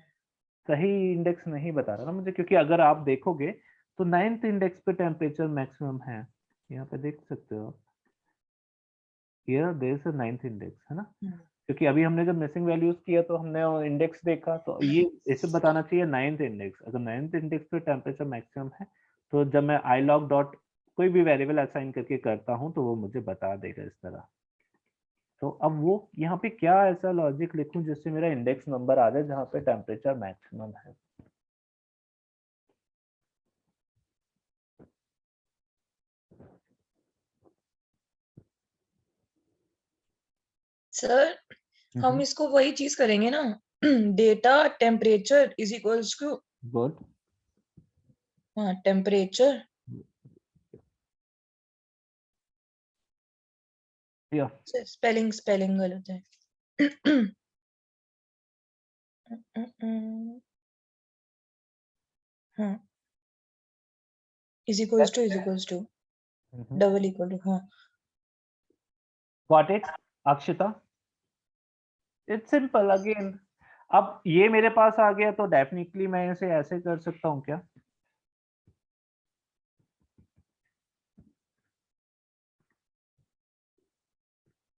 सही इंडेक्स नहीं बता रहा ना मुझे, क्योंकि अगर आप देखोगे तो 9th इंडेक्स पे टेम्परेचर मैक्सिमम है, यहाँ पे देख सकते हो, here there is a 9th index, है ना? क्योंकि अभी हमने जब मिसिंग वैल्यूज किया तो हमने इंडेक्स देखा, तो ये इसे बताना चाहिए 9th इंडेक्स. अगर 9th इंडेक्स पे टेम्परेचर मैक्सिमम है, तो जब मैं iLog डॉट कोई भी वेरिएबल असाइन करके करता हूँ तो वो मुझे बता देगा इस तरह. तो अब वो यहाँ पे क्या ऐसा लॉजिक लिखूं जिससे मेरा इंडेक्स नंबर आ जाए जहाँ पे टेम्परेचर मैक्सिमम है. Sir, हम इसको वही चीज करेंगे ना, data temperature is equals to, good. हाँ, टेम्परेचर. या स्पेलिंग गलत है. हाँ, is equals to double equal to, हाँ. Got it Akshita? It's simple again. अब ये मेरे पास आ गया तो डेफिनेटली मैं इसे ऐसे कर सकता हूँ क्या?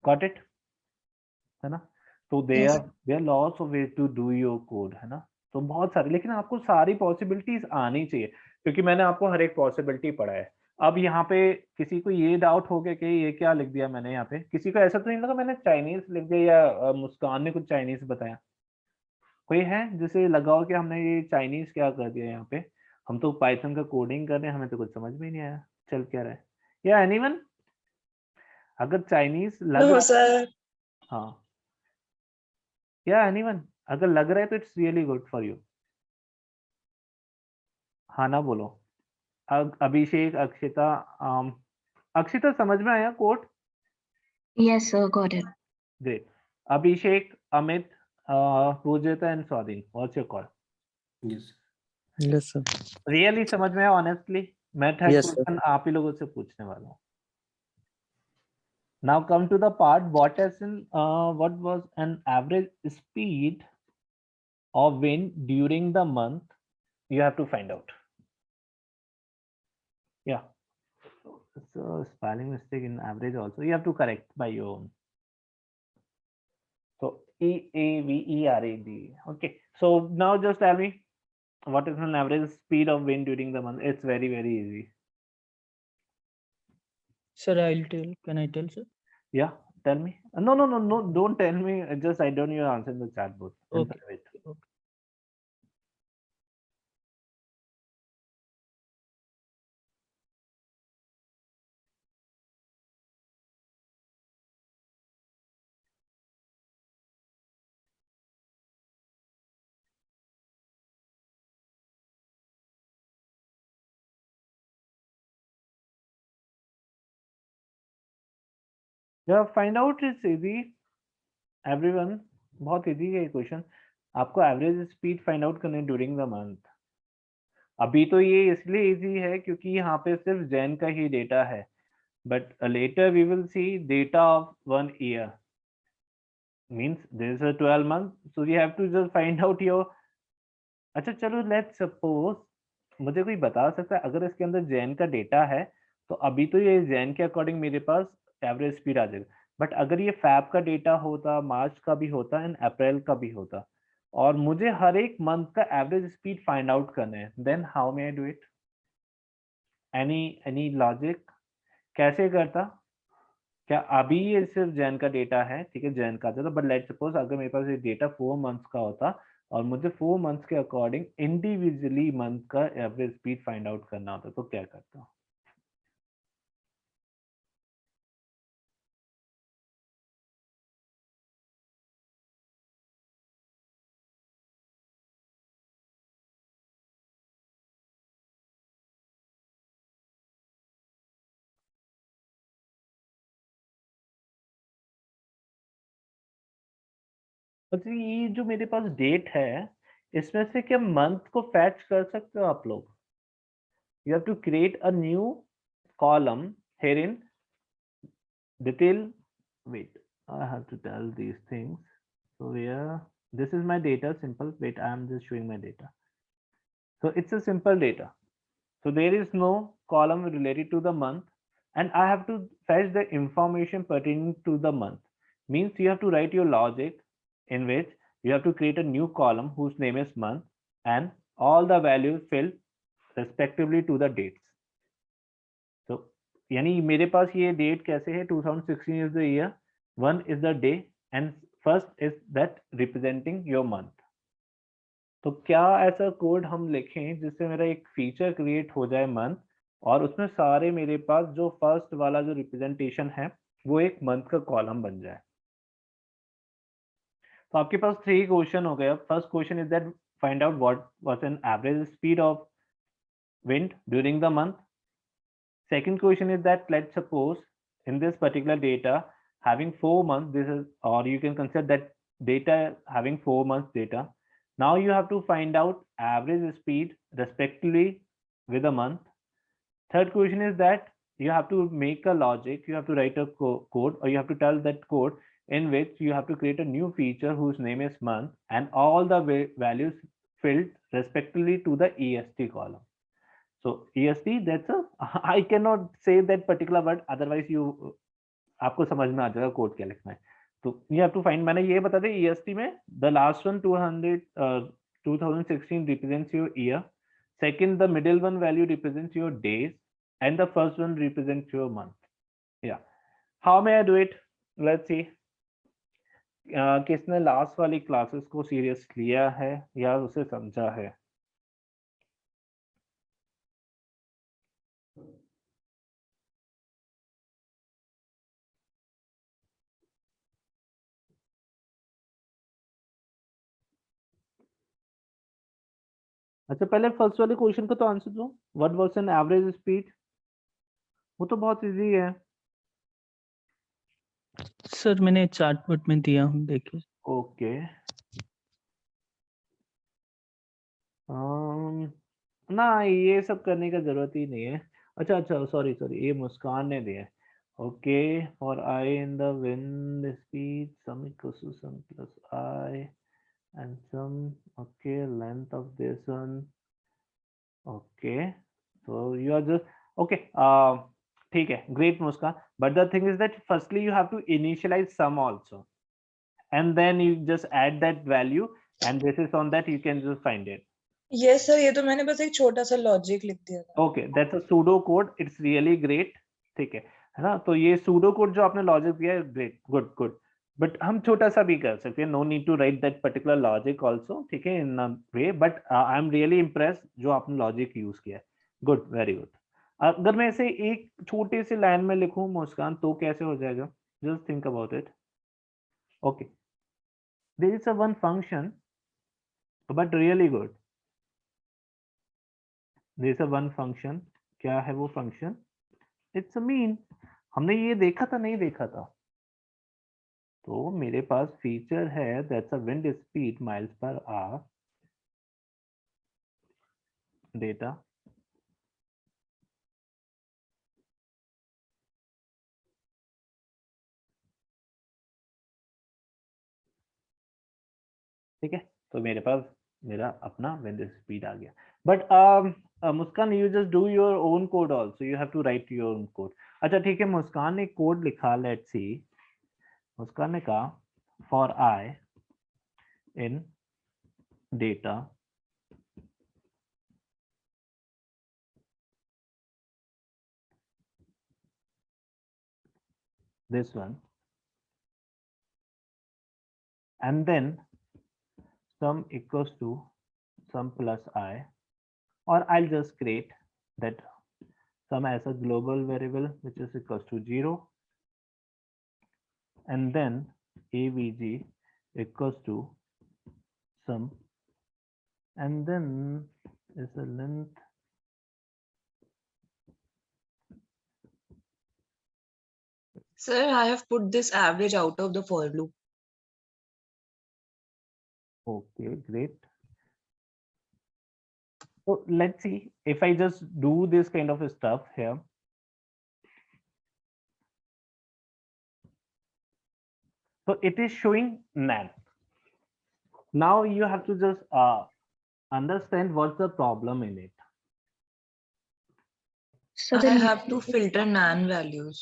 गॉट इट, है ना? तो Yes. There lots of way to do your code, है ना? तो बहुत सारे, लेकिन आपको सारी पॉसिबिलिटीज आनी चाहिए, क्योंकि मैंने आपको हर एक पॉसिबिलिटी पढ़ा है। अब यहाँ पे किसी को ये डाउट हो गया कि ये क्या लिख दिया मैंने यहाँ पे? किसी को ऐसा तो नहीं लगा मैंने चाइनीज लिख दिया या मुस्कान ने कुछ चाइनीज बताया? कोई है जिसे लगा हो कि हमने ये चाइनीज क्या कर दिया यहाँ पे? हम तो पाइथन का कोडिंग कर रहे हैं, हमें तो कुछ समझ में ही नहीं आया चल क्या रहा है। या एनीवन, अगर चाइनीज लग No, रहा है, sir. हाँ, या एनीवन अगर लग रहा है तो it's really good for you. हाँ ना बोलो। अभिषेक, अक्षिता, अक्षिता समझ में आया code? Yes, sir. Got it. Great. Abhishek, Amit, Poojita and Swadhin, what's your call? Yes. Yes, sir. Really समझ में आया ऑनेस्टली? मैं थर्ड Yes, sir. क्वेश्चन आप ही लोगों से पूछने वाला हूँ। Now come to the part, what was an average speed of wind during the month? You have to find out. Yeah. So spelling mistake in average also you have to correct by your own. So AAVERAD. Okay. So now just tell me, what is an average speed of wind during the month? It's very easy. Sir, I'll tell. Can I tell, sir? Yeah. Tell me. No. Don't tell me. Just write down your answer in the chat box. In Okay. private. Okay. Yeah, find out is easy. Everyone, बहुत easy है ये question. आपको average speed find out करनी during the month. अभी तो ये इसलिए easy है क्योंकि यहाँ पे सिर्फ जैन का ही डेटा है, but later we will see data of 1 year, means there is a 12 month, so you have to just find out your. अच्छा चलो, लेट्स सपोज मुझे कोई बता सकता है अगर इसके अंदर जैन का डेटा है तो अभी तो ये जैन के अकॉर्डिंग मेरे पास एवरेज स्पीड आ जाएगा, बट अगर ये फैब का डेटा होता, मार्च का भी होता एंड अप्रैल का भी होता, और मुझे हर एक मंथ का एवरेज स्पीड फाइंड आउट करना है, then how may I do it? Any logic? कैसे करता? क्या अभी ये सिर्फ जैन का डेटा है, ठीक है, जैन का आता, बट लेट्स सपोज अगर मेरे पास ये डेटा 4 मंथ्स का होता और मुझे 4 मंथ्स के अकॉर्डिंग इंडिविजुअली मंथ का एवरेज स्पीड फाइंड आउट करना होता तो क्या करता? अच्छा, ये जो मेरे पास डेट है इसमें से क्या मंथ को फैच कर सकते हो आप लोग? You have to create a new column herein detail. Wait, I have to tell these things. So here, this is my data, simple. Wait, I am just showing my data. So it's a simple data. So there is no column related to the month, and I have to fetch the information pertaining to the month. Means you have to write your logic in which you have to create a new column whose name is month and all the values filled respectively to the dates. So यानी मेरे पास ये date कैसे है? 2016 is the year, 1 is the day and first is that representing your month. तो क्या ऐसा code हम लिखें जिससे मेरा एक फीचर क्रिएट हो जाए मंथ, और उसमें सारे मेरे पास जो फर्स्ट वाला जो रिप्रेजेंटेशन है वो एक मंथ का कॉलम बन जाए? तो आपके पास 3 क्वेश्चन हो गए। First question is that find out what was an average speed of wind during the month. Second question is that let's suppose in this particular data having 4 months, this is, or you can consider that data having 4 months data. Now you have to find out average speed respectively with a month. Third question is that you have to make a logic, you have to write a code, or you have to tell that code in which you have to create a new feature whose name is month and all the values filled respectively to the EST column. So EST, that's a I cannot say that particular word, otherwise you आपको समझ में आ जाएगा code क्या लिखना है. तो you have to find, मैंने ये बता दें EST में the last one 2016 represents your year, second the middle one value represents your days, and the first one represents your month. Yeah, how may I do it? Let's see. किसने last वाली classes को serious लिया है या उसे समझा है? अच्छा, पहले फर्स्ट वाले क्वेश्चन का तो आंसर दो. What was an average speed? वो तो बहुत इजी है. सर मैंने चार्ट बोर्ड में दिया हूँ, देखिए. ओके. ना ये सब करने का जरूरत ही नहीं है. अच्छा, सॉरी ये मुस्कान ने दिया है. Okay, for I in the wind speed sum equals to sum plus I and some, okay, length of this one. Okay, so you are just okay. ठीक है, great Muska. But the thing is that firstly you have to initialize sum also, and then you just add that value, and this is on that you can just find it. Yes sir, ये तो मैंने बस एक छोटा सा logic लिख दिया था. Okay, that's a pseudo code. It's really great. ठीक है ना? तो ये pseudo code जो आपने लॉजिक दिया है, great, good. बट हम छोटा सा भी कर सकते हैं. No need to write that particular logic also, ठीक है, in a way. But I am really impressed जो आपने लॉजिक यूज किया है. Good, very good. अगर मैं इसे एक छोटे से लाइन में लिखूं मुस्कान, तो कैसे हो जाएगा? Just think about it. Okay, there is a one function, but really good. There is a one function. क्या है वो फंक्शन? It's a mean. हमने ये देखा था, नहीं देखा था? तो मेरे पास फीचर है, that's a wind speed miles per hour data. ठीक है, तो मेरे पास मेरा अपना विंड स्पीड आ गया. But Muskan, you just do your own code also, you have to write your own code. अच्छा ठीक है, मुस्कान ने कोड लिखा. Let's see. मुस्कान ने कहा for I in data this one, and then sum equals to sum plus I, or I'll just create that sum as a global variable which is equals to 0, and then avg equals to sum, and then is the length. Sir, I have put this average out of the for loop. Okay, great. So let's see if I just do this kind of stuff here. So it is showing nan. Now you have to just understand what's the problem in it. So I then have to filter nan values.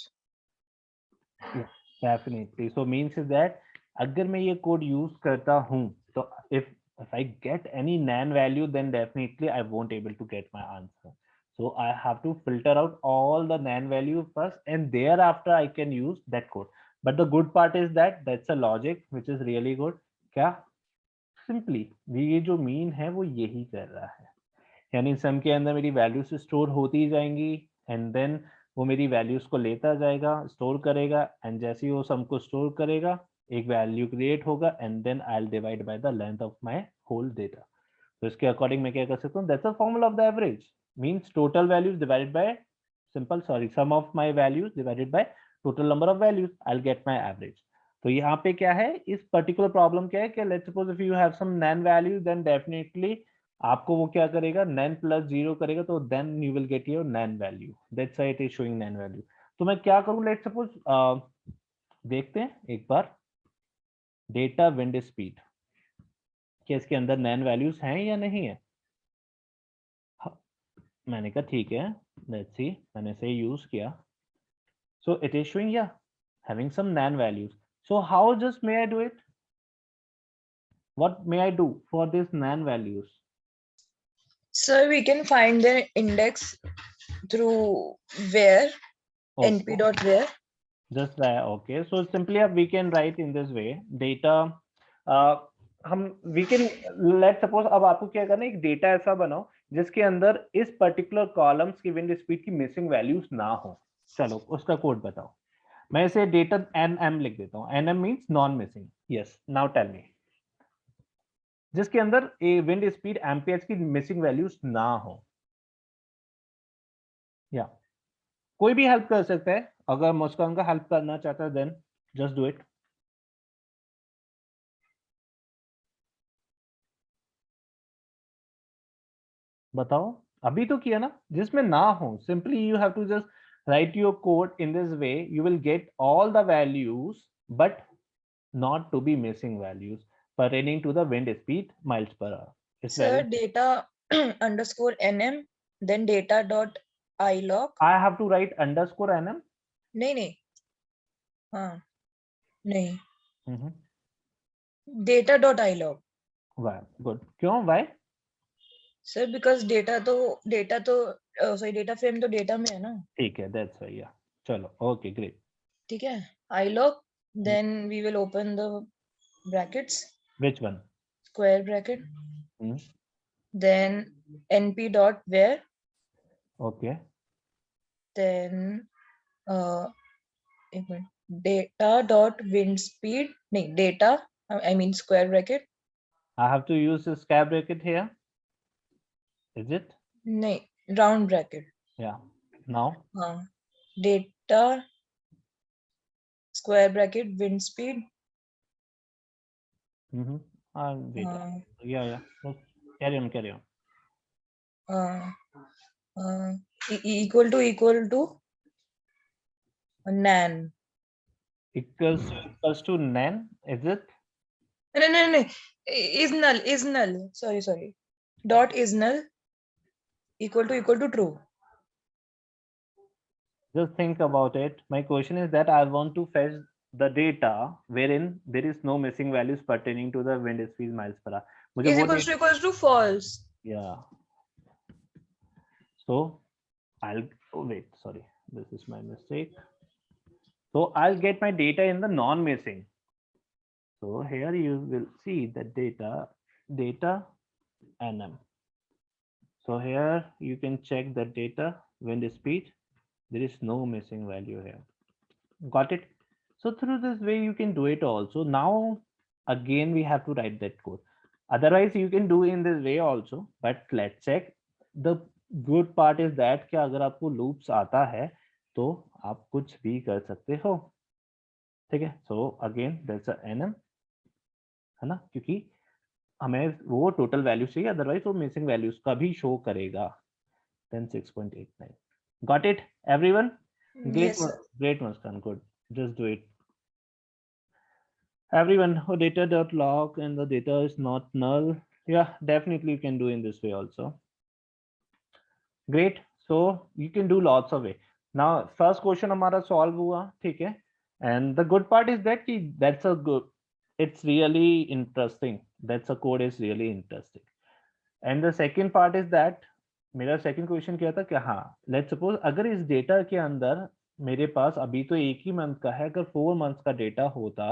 Definitely. So means is that अगर मैं ये code use करता हूँ, तो if I get any nan value, then definitely I won't able to get my answer. So I have to filter out all the nan value first, and thereafter I can use that code. But the good part is that that's a logic which is really good. क्या? Simply ये जो mean है वो यही कर रहा है. यानी सम के अंदर मेरी वैल्यूज स्टोर होती जाएंगी, एंड देन वो मेरी वैल्यूज को लेता जाएगा, स्टोर करेगा, एंड जैसे ही वो सम को स्टोर करेगा एक वैल्यू क्रिएट होगा, and then I will divide by the length of my whole data. तो इसके अकॉर्डिंग मैं क्या कर सकता हूँ? That's a formula of the average. Means total values divided by sum of my values divided by total number of values, I will get my average. तो यहाँ पे क्या है, इस पर्टिकुलर प्रॉब्लम क्या है कि let's suppose if you have some nan value, then definitely आपको वो क्या करेगा, नैन प्लस 0 करेगा, तो then you will get your nan value. That's why it is showing nan value. तो मैं क्या करूं, लेट्स सपोज देखते हैं एक बार. डेटा विंड स्पीड, क्या इसके अंदर नैन वैल्यूज हैं या नहीं है? मैंने कहा ठीक है, लेट्स सी, मैंने इसे यूज किया, सो इट इज शोइंग या having some nan values. So how just may I do it? What may I do for these nan values? So we can find the index through where, Okay. np dot where. Just that, okay. So simply we can write in this way, data हम we can let suppose, अब आपको क्या करना है, एक data ऐसा बनाओ जिसके अंदर इस पर्टिकुलर कॉलम्स की विंड स्पीड की मिसिंग वैल्यूज ना हो। चलो उसका कोड बताओ। मैं इसे डेटा nm लिख देता हूँ, nm means non missing. Yes, now tell me, जिसके अंदर ए विंड स्पीड एम्पियर्स की मिसिंग वैल्यूज ना हो। या कोई भी हेल्प कर सकता है, अगर मुस्कान का हेल्प करना चाहता है देन जस्ट डू इट। बताओ, अभी तो किया ना, जिसमें ना हो, simply you have to just write your code in this way, you will get all the values but not to be missing values pertaining to the wind speed miles per hour. It's Sir, very, data underscore nm, then data dot ilog. I have to write underscore nm. नहीं हाँ नहीं, Mm-hmm. data dot ilog. Why? Good. क्यों? Why? Sir, because data frame तो data में है ना। ठीक है, that's why. Yeah. चलो, okay, great. ठीक है, ilog, then we will open the brackets, Which one? square bracket, Hmm. then np dot where, Okay. then एक minute, data dot wind speed, नहीं data, I mean square bracket, I have to use a square bracket here. Is it? नहीं round bracket, Yeah. Now. हाँ, data square bracket wind speed, Mm-hmm. Wait. Yeah. No, carry on. Carry on. equal to nan. Equals to nan. Is it? No, is null, sorry, dot is null, equal to true. Just think about it. My question is that I want to fetch the data wherein there is no missing values pertaining to the wind speed miles per hour. मुझे Is वो equals to false. yeah. So I'll wait. Sorry, this is my mistake. So I'll get my data in the non-missing. So here you will see the data nm. So here you can check the data wind speed. There is no missing value here. Got it? So through this way you can do it also. Now again we have to write that code. Otherwise you can do in this way also, but let's check. The good part is that कि अगर आपको loops आता है तो आप कुछ भी कर सकते हो, ठीक है? So again that's a nm, है ना, क्योंकि हमें वो टोटल वैल्यू चाहिए, अदरवाइज वो मिसिंग वैल्यूज का भी शो करेगा। then 6.89. Got it, everyone? Yes, sir. Great, Muskan. Good. Just do it. Everyone, data.log and the data is not null. Yeah, definitely you can do in this way also. Great. So you can do lots of way. Now first question हमारा solve हुआ, ठीक है? And the good part is that that's a good, it's really interesting. That's a code is really interesting. And the second part is that मेरा second question क्या था कि हाँ, let's suppose अगर इस डेटा के अंदर मेरे पास अभी तो एक ही मंथ का है, अगर 4 मंथ्स का डेटा होता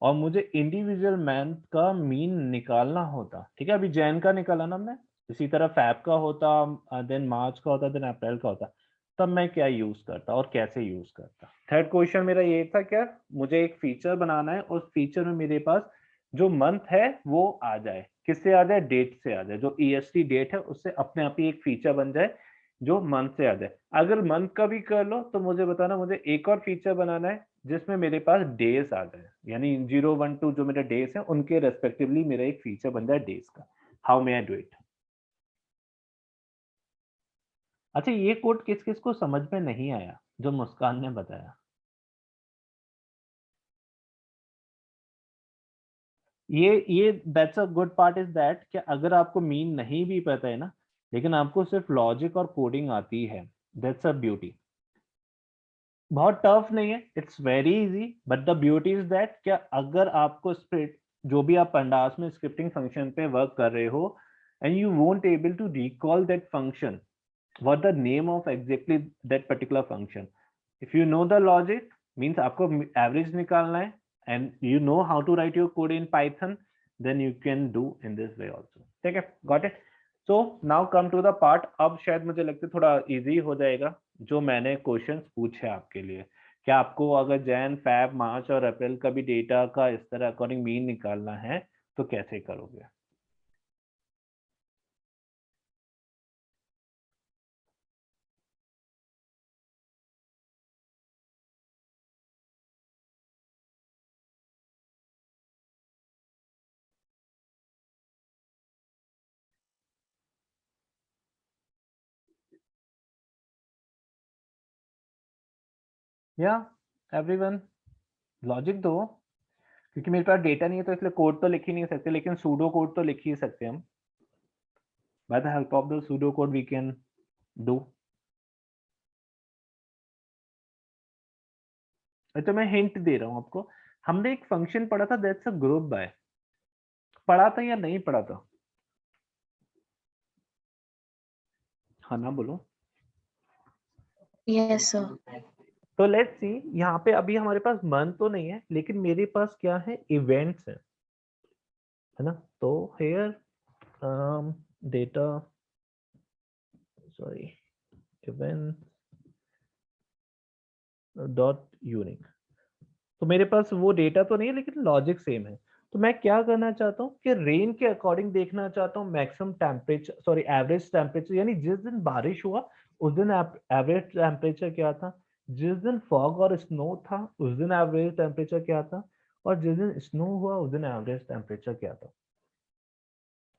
और मुझे इंडिविजुअल मंथ का मीन निकालना होता, ठीक है, अभी जैन का निकाला ना हमने, इसी तरह फैब का होता, देन मार्च का होता, देन अप्रैल का होता, तब मैं क्या यूज करता और कैसे यूज करता। थर्ड क्वेश्चन मेरा ये था, क्या मुझे एक फीचर बनाना है, उस फीचर में मेरे पास जो मंथ है वो आ जाए, किससे आ जाए, डेट से आ जाए, जो EST डेट है उससे अपने आप ही एक फीचर बन जाए जो मंथ से आ जाए। अगर मंथ का भी कर लो तो मुझे बताना, मुझे एक और फीचर बनाना है जिसमें मेरे पास डेज आ जाए, यानी 0, 1, 2 जो मेरे डेज हैं उनके रेस्पेक्टिवली मेरा एक फीचर बन जाए डेज का। How may I do it? अच्छा, ये कोड किस किस को समझ में नहीं आया जो मुस्कान ने बताया? ये that's a good part is that कि अगर आपको मीन नहीं भी पता है ना, लेकिन आपको सिर्फ लॉजिक और कोडिंग आती है, दैट्स अ ब्यूटी। बहुत टफ नहीं है, it's very easy, but the beauty is that क्या अगर आपको स्क्रिप्ट जो भी आप पंडास में स्क्रिप्टिंग फंक्शन पे वर्क कर रहे हो and you won't able to recall that function, what the name of exactly that particular function, if you know the logic means आपको average निकालना है and you know how to write your code in Python, then you can do in this way also। ठीक है, got it। so now come to the part, अब शायद मुझे लगता है थोड़ा easy हो जाएगा जो मैंने क्वेश्चंस पूछे आपके लिए। क्या आपको अगर जैन, फैब, मार्च और अप्रैल का भी डेटा का इस तरह अकॉर्डिंग मीन निकालना है तो कैसे करोगे? या एवरीवन लॉजिक दो, क्योंकि मेरे पास डेटा नहीं है तो इसलिए कोड तो लिख ही नहीं सकते, लेकिन सूडो कोड तो लिख ही सकते हम। By the help of the pseudo code we can do. तो मैं हिंट दे रहा हूं आपको, हमने एक फंक्शन पढ़ा था दैट्स अ ग्रुप बाय, पढ़ा था या नहीं पढ़ा था? हाँ ना बोलो। Yes, sir. तो लेट्स सी, यहाँ पे अभी हमारे पास मंथ तो नहीं है, लेकिन मेरे पास क्या है, इवेंट्स है ना। तो here data, sorry, event dot unique, तो मेरे पास वो डेटा तो नहीं है लेकिन लॉजिक सेम है। तो मैं क्या करना चाहता हूँ कि रेन के अकॉर्डिंग देखना चाहता हूँ maximum temperature, sorry average temperature, यानी जिस दिन बारिश हुआ उस दिन एवरेज टेम्परेचर क्या था, जिस दिन फॉग और स्नो था उस दिन एवरेज टेम्परेचर क्या था, और जिस दिन स्नो हुआ उस दिन एवरेज टेम्परेचर क्या था।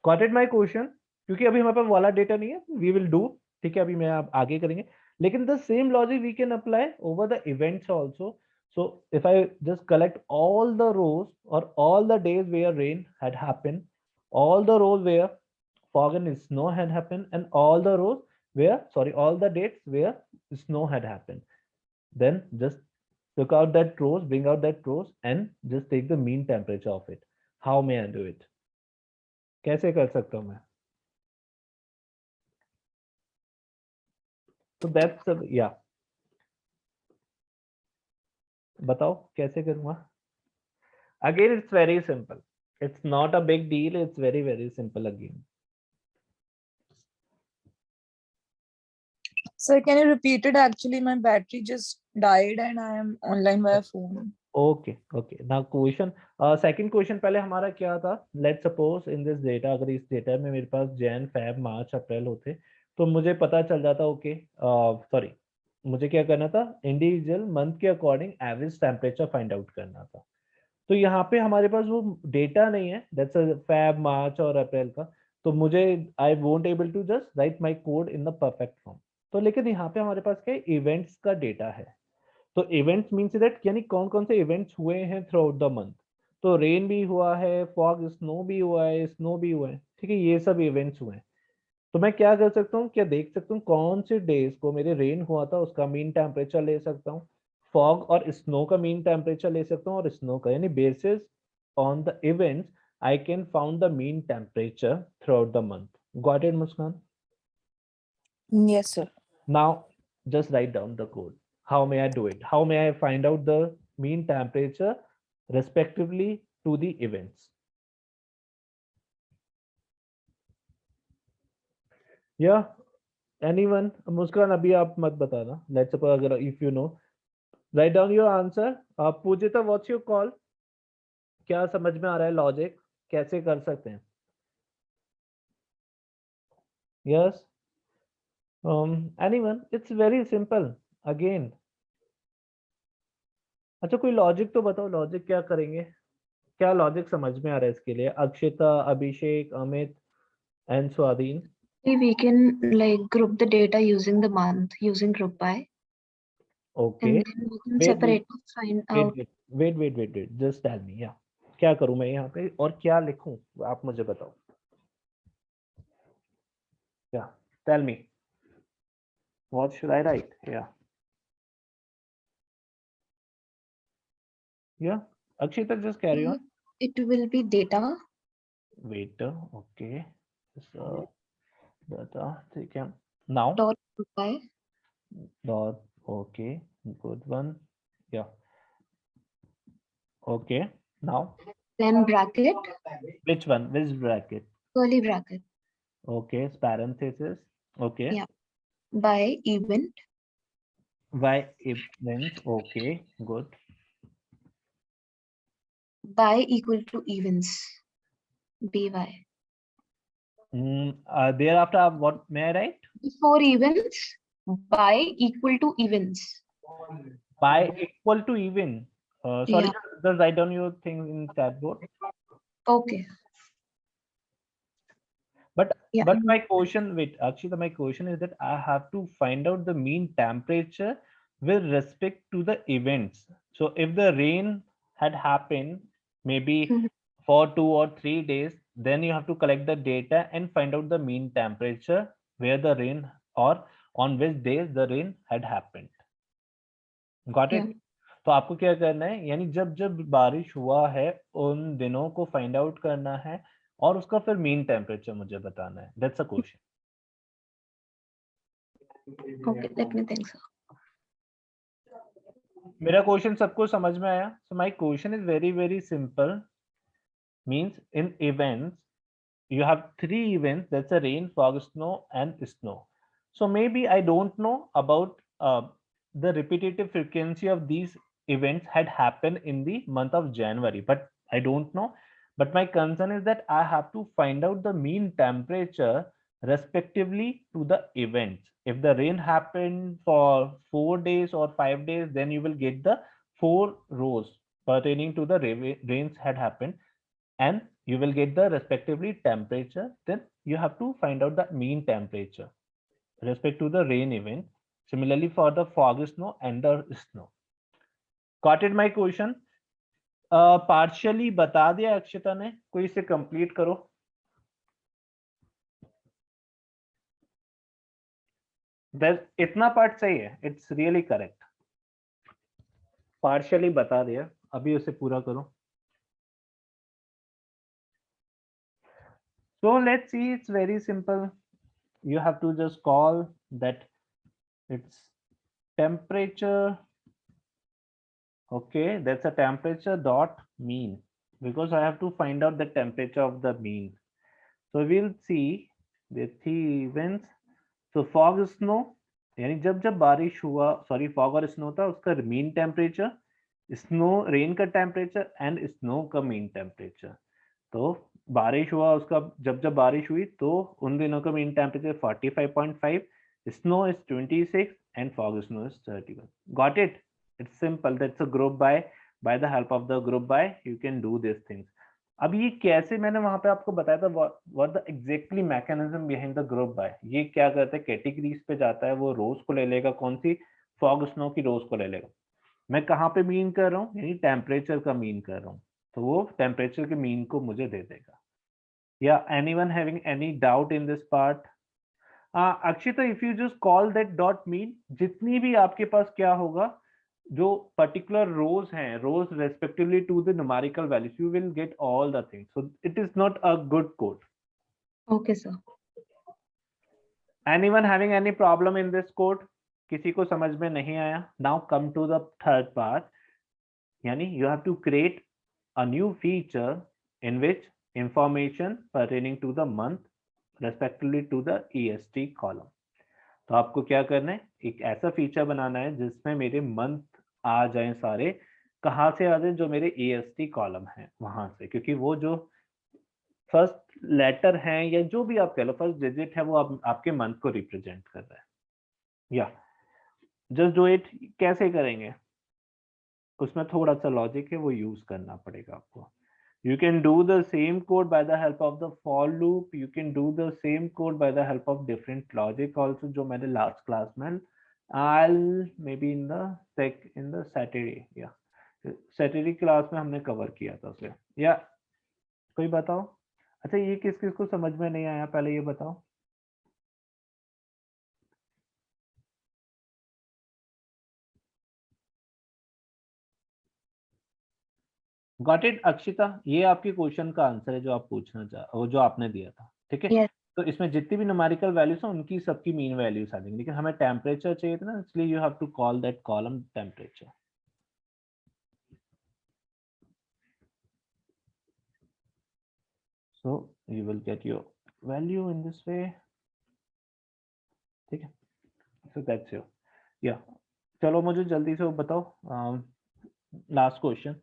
Got it my question? क्योंकि अभी हमारे पास वाला डेटा नहीं है, वी विल डू, ठीक है, अभी मैं आप आगे करेंगे, लेकिन the same logic we can apply over the events also. So if I just collect all the rows or all the days where rain had happened, all the rows where fog and snow had happened, and all the rows where, sorry, all the dates where snow had happened, then just look out that rows, bring out that rows, and just take the mean temperature of it. How may I do it? कैसे कर सकता हूँ मैं? So that's yeah. बताओ कैसे करूँगा? Again, it's very simple. It's not a big deal. It's very, very simple again. Sir, can you repeat it? Actually, my battery just died and I am online via phone. Okay, okay. Now question, second question पहले हमारा क्या था? Let's suppose in this data, अगर इस data में मेरे पास Jain, Feb, मार्च, अप्रैल होते तो मुझे पता चल जाता, ओके, सॉरी, मुझे क्या करना था, इंडिविजुअल मंथ के according average temperature find out करना था। तो यहाँ पे हमारे पास वो डेटा नहीं है, दैट्स फेब, मार्च और अप्रैल का, तो मुझे I won't able to just write my code in the perfect form. तो लेकिन यहाँ पे हमारे पास क्या है, इवेंट्स का डेटा है। तो इवेंट्स मीन्स दैट यानी कौन कौन से इवेंट्स हुए हैं थ्रू आउट द मंथ। तो रेन भी हुआ है, फॉग स्नो भी हुआ है, स्नो भी हुआ है, ठीक है, ये सब इवेंट्स हुए हैं। तो मैं क्या कर सकता हूँ, क्या देख सकता हूँ कौन से डेज को मेरे रेन हुआ था उसका मीन टेम्परेचर ले सकता हूँ, फॉग और स्नो का मीन टेम्परेचर ले सकता हूँ, और स्नो का, यानी basis on the events I can found the mean temperature through out the month. Got it Muskan? Yes, sir. Now just write down the code. How may I do it? How may I find out the mean temperature respectively to the events? Yeah, anyone? Muskan, abhi aap mat batana. Let's suppose agar if you know, write down your answer. Pujita, what's your call? क्या समझ में आ रहा है logic, कैसे कर सकते हैं? Yes. Anyone? It's very simple. Again. अच्छा कोई लॉजिक तो बताओ, लॉजिक क्या करेंगे, क्या लॉजिक समझ में आ रहा है इसके लिए? अक्षिता, अभिषेक, अमित एंड स्वाधीन। We can like group the data using the month using group by. Okay. And then we can Wait, separate find out. wait. Just tell me, yeah. क्या करूं मैं यहाँ पे और क्या लिखूं, आप मुझे बताओ। या tell me what should I write. या Akshita just carry on. It will be data wait okay data ठीक है। Now dot group by, dot okay good one yeah okay now then bracket, which bracket curly bracket. okay parenthesis okay Yeah. By event, by events okay good by equal to events. By. thereafter what may I write? Before events, by equal to events. By equal to even sorry Yeah. just write down your things in chat board. Okay. But Yeah. but my question, wait, actually my question is that I have to find out the mean temperature with respect to the events. So if the rain had happened maybe Mhm. for 2 or 3 days, then you have to collect the data and find out the mean temperature where the rain or on which days the rain had happened. Got it? Yeah. तो आपको क्या करना है, यानी जब जब बारिश हुआ है उन दिनों को फाइंड आउट करना है और उसका फिर मीन टेम्परेचर मुझे बताना है। That's a question. Okay. Let me think, sir. मेरा क्वेश्चन सबको समझ में आया? So my question is very very simple. Means in events you have 3 events, that's a rain, fog, snow and snow. So maybe I don't know about the repetitive frequency of these events had happened in the month of January, but I don't know. But my concern is that I have to find out the mean temperature respectively to the events. If the rain happened for 4 days or 5 days, then you will get the 4 rows pertaining to the rains had happened, and you will get the respectively temperature. Then you have to find out the mean temperature respect to the rain event. Similarly for the fog, snow and the snow. Got it my question? Partially बता दिया अक्षिता ने, कोई इसे complete करो। इतना part सही है, it's really correct. Partially बता दिया, अभी उसे पूरा करो। So let's see, it's very simple. You have to just call that it's temperature. Okay, that's a temperature dot mean, because I have to find out the temperature of the mean. So we'll see the 3 events. So fog, snow, यानी जब जब बारिश हुआ, sorry fog और snow था, उसका mean temperature, snow rain का temperature and snow का मीन टेम्परेचर। तो बारिश हुआ, उसका जब जब बारिश हुई तो उन दिनों का mean temperature 45.5, snow is 26 and fog snow is 31. Got it? It's simple. That's a group by the help of the group by you can do these things. अब ये कैसे, मैंने वहां पे आपको बताया था what the exactly mechanism behind the group by. ये क्या करता है, कैटेगरीज पे जाता है, वो रोज को ले लेगा, कौन सी फॉग स्नो की रोज को ले लेगा। मैं कहाँ पे मीन कर रहा हूँ, यानी टेम्परेचर का मीन कर रहा हूँ, तो वो टेम्परेचर के मीन को मुझे दे देगा। या anyone having any doubt in this part? Akshita, if you just call that dot mean, जितनी भी आपके पास क्या होगा, जो पर्टिकुलर रोज हैं, rows respectively to the numerical values, you will get all the things. So it is not a good code. Okay, sir. Anyone having any problem in this code? किसी को समझ में नहीं आया? Now come to the third part, यानी you have to create a new feature in which information pertaining to the month respectively to the EST column. तो आपको क्या करना है, एक ऐसा फीचर बनाना है जिसमें मेरे मंथ आ जाएं सारे। कहाँ से आ जाए? जो मेरे EST कॉलम है वहां से, क्योंकि वो जो फर्स्ट लेटर है या जो भी आप कह लो, फर्स्ट डिजिट है, वो आपके मंथ को रिप्रेजेंट कर रहा है। या जस्ट डू इट। कैसे करेंगे, उसमें थोड़ा सा लॉजिक है, वो यूज करना पड़ेगा आपको। You can do the same code by the help of the for loop. You can do the same code by the help of different logic also, जो मैंने last class में, I'll maybe in the Saturday, yeah, Saturday class में हमने cover किया था उसे। या कोई बताओ, अच्छा ये किस किस को समझ में नहीं आया, पहले ये बताओ। गॉट इट अक्षिता, ये आपके क्वेश्चन का आंसर है जो आप पूछना चाह, वो जो आपने दिया था, ठीक है। Yes. तो इसमें जितनी भी न्यूमेरिकल वैल्यूज हैं उनकी सबकी मीन वैल्यूज आ जाएंगी, लेकिन हमें टेम्परेचर चाहिए था ना, इसलिए you have to call that column temperature. So you will get your value in this way, ठीक है। So that's your, yeah, चलो मुझे जल्दी से वो बताओ लास्ट क्वेश्चन।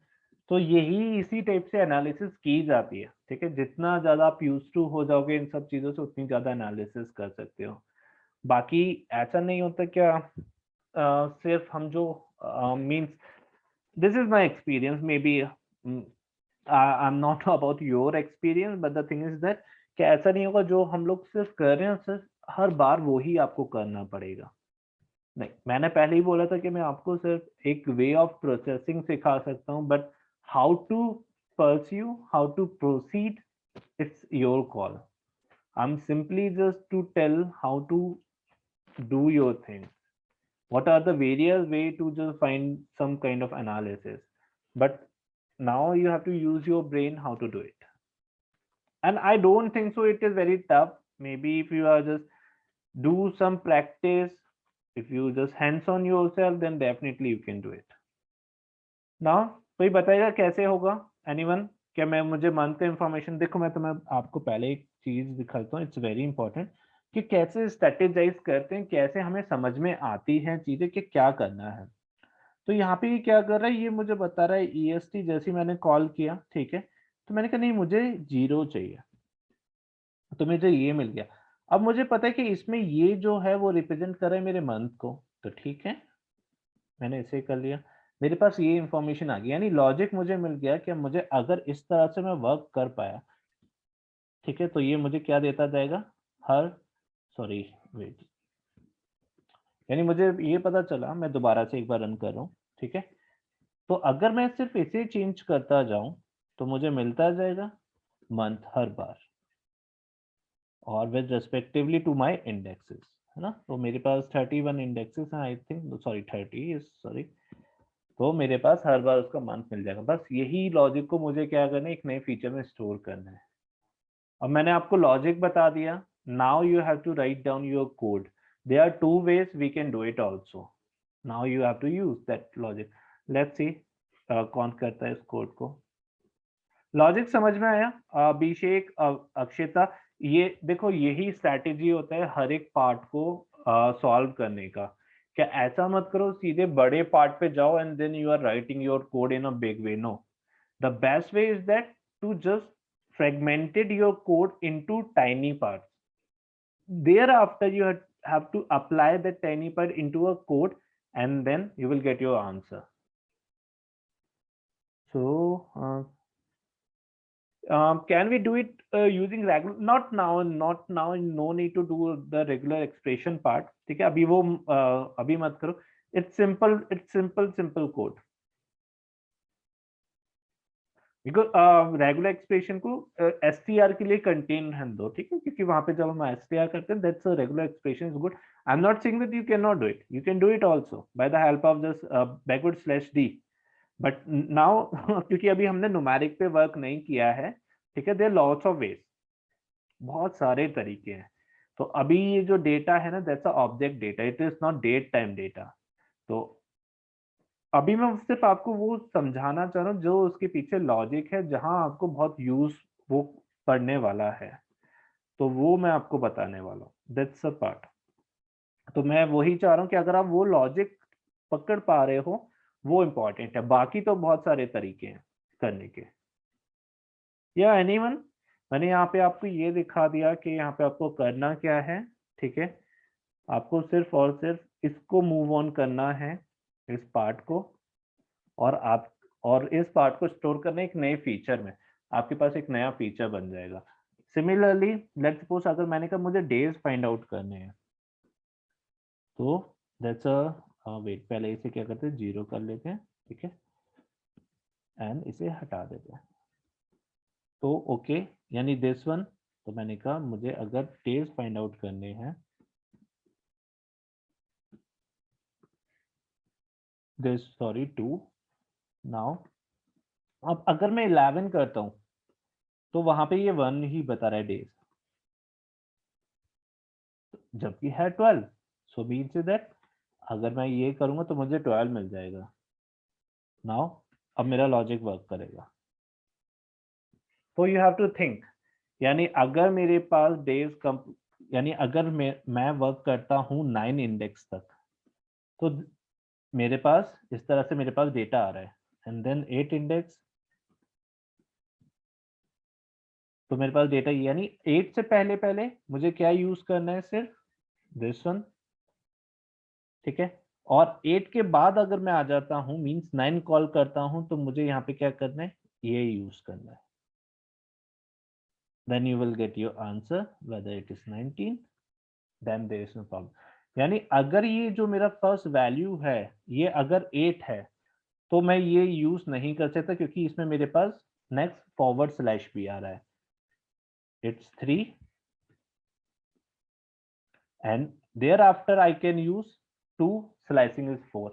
तो यही इसी टाइप से एनालिसिस की जाती है, ठीक है। जितना ज्यादा आप यूज टू हो जाओगे इन सब चीजों से, उतनी ज्यादा एनालिसिस कर सकते हो। बाकी ऐसा नहीं होता क्या, सिर्फ हम जो means, this is my experience, may be I am not about your experience, but the thing is that कि ऐसा नहीं होगा जो हम लोग सिर्फ कर रहे हैं सिर्फ हर बार वो ही आपको करना पड़ेगा। नहीं, मैंने पहले ही बोला था कि मैं आपको सिर्फ एक वे ऑफ प्रोसेसिंग सिखा सकता हूँ, but how to pursue, how to proceed, it's your call. I am simply just to tell how to do your thing. What are the various way to just find some kind of analysis, but now you have to use your brain how to do it. And I don't think so it is very tough. Maybe if you are just do some practice, if you just hands on yourself, then definitely you can do it. Now कोई बताएगा कैसे होगा? Anyone? क्या मैं मुझे month का information, देखो मैं तुम्हें आपको पहले एक चीज दिखाता हूँ, इट्स वेरी इंपॉर्टेंट, कि कैसे स्ट्रेटेजाइज करते हैं, कैसे हमें समझ में आती है चीजें कि क्या करना है। तो यहाँ पे ये क्या कर रहा है, ये मुझे बता रहा है EST, जैसे मैंने कॉल किया, ठीक है। तो मैंने कहा नहीं मुझे 0 चाहिए, तो मुझे ये मिल गया। अब मुझे पता है कि इसमें ये जो है वो रिप्रेजेंट कर रहा है मेरे मंथ को, तो ठीक है मैंने इसे कर लिया, मेरे पास ये इंफॉर्मेशन आ गई, यानी लॉजिक मुझे मिल गया कि मुझे अगर इस तरह से मैं वर्क कर पाया, ठीक है, तो ये मुझे क्या देता जाएगा, हर सॉरी वेट, यानी मुझे ये पता चला, मैं दोबारा से एक बार रन कर रहा हूँ, ठीक है। तो अगर मैं सिर्फ इसे चेंज करता जाऊं तो मुझे मिलता जाएगा मंथ हर बार, और with respectively to my indexes, है ना। तो मेरे पास 31 इंडेक्सेस हैं, आई थिंक, सॉरी 30, सॉरी। तो मेरे पास हर बार उसका मंथ मिल जाएगा। बस यही लॉजिक को मुझे क्या करना है, एक नए फीचर में स्टोर करना है। अब मैंने आपको लॉजिक बता दिया, now you have to write down your code. There are 2 ways we can do it also. Now you have to use that logic. Let's see कौन करता है इस कोड को। लॉजिक समझ में आया? अभिषेक, अक्षिता, ये देखो यही स्ट्रैटेजी होता है हर एक पार्ट को सॉल्व करने का। क्या ऐसा मत करो सीधे बड़े पार्ट पे जाओ and then you are writing your code in a big way. No, the best way is that to just fragmented your code into tiny parts. Thereafter you have to apply that tiny part into a code and then you will get your answer. So can we do it using regular, not now, no need to do the regular expression part, ठीक है। अभी वो अभी मत करो, it's simple code, because regular expression को str के लिए कंटेन रहने दो, ठीक है, क्योंकि वहां पे जब हम str करते हैं that's a regular expression is good. I am not saying that you can not do it, you can do it also by the help of this backward slash D, but now क्योंकि अभी हमने numeric पे work नहीं किया है, ठीक है, there lots of veg, बहुत सारे तरीके हैं। तो अभी ये जो डेटा है ना, that's a object data, it is not date time data. तो अभी मैं सिर्फ आपको वो समझाना चाह रहा हूँ जो उसके पीछे लॉजिक है, जहां आपको बहुत यूज वो पढ़ने वाला है, तो वो मैं आपको बताने वाला हूँ, दैट्स अ पार्ट। तो मैं वही चाह रहा हूँ कि अगर आप वो लॉजिक पकड़ पा रहे हो वो इम्पोर्टेंट है, बाकी तो बहुत सारे तरीके हैं करने के। या एनीवन, मैंने यहाँ पे आपको ये दिखा दिया कि यहाँ पे आपको करना क्या है, ठीक है। आपको सिर्फ और सिर्फ इसको मूव ऑन करना है, इस पार्ट को, और इस पार्ट को स्टोर करना एक नए फीचर में, आपके पास एक नया फीचर बन जाएगा। सिमिलरली लेट्स सपोज अगर मैंने कहा मुझे डेज फाइंड आउट करने हैं, तो दैट्स अ वेट, पहले इसे क्या करते हैं, 0 कर लेते हैं, ठीक है। एंड इसे हटा देते हैं। तो ओके, यानी दिस वन, तो मैंने कहा मुझे अगर डेज फाइंड आउट करने हैं, दिस सॉरी 2, नाउ अब अगर मैं 11 करता हूं तो वहां पे ये 1 ही बता रहा है डेज, जबकि है 12, सो मीन्स दैट अगर मैं ये करूंगा तो मुझे 12 मिल जाएगा। नाउ अब मेरा लॉजिक वर्क करेगा। तो यू हैव टू थिंक, यानी अगर मेरे पास डेज कम, यानी अगर मैं वर्क करता हूं 9 इंडेक्स तक, तो मेरे पास इस तरह से मेरे पास डेटा आ रहा है, एंड देन 8 इंडेक्स, तो मेरे पास डेटा, यानी 8 से पहले पहले मुझे क्या यूज करना है, सिर्फ दिस वन, ठीक है। और 8 के बाद अगर मैं आ जाता हूं, मींस 9 कॉल करता हूं, तो मुझे यहाँ पे क्या करना है, ये यूज करना है। then you will get your answer whether it is 19, then there is no problem। यानी अगर ये जो मेरा फर्स्ट वैल्यू है ये अगर 8 है तो मैं ये यूज नहीं कर सकता, क्योंकि इसमें मेरे पास नेक्स्ट फॉरवर्ड स्लैश भी आ रहा है, it's 3 and thereafter I can use 2, slicing is 4।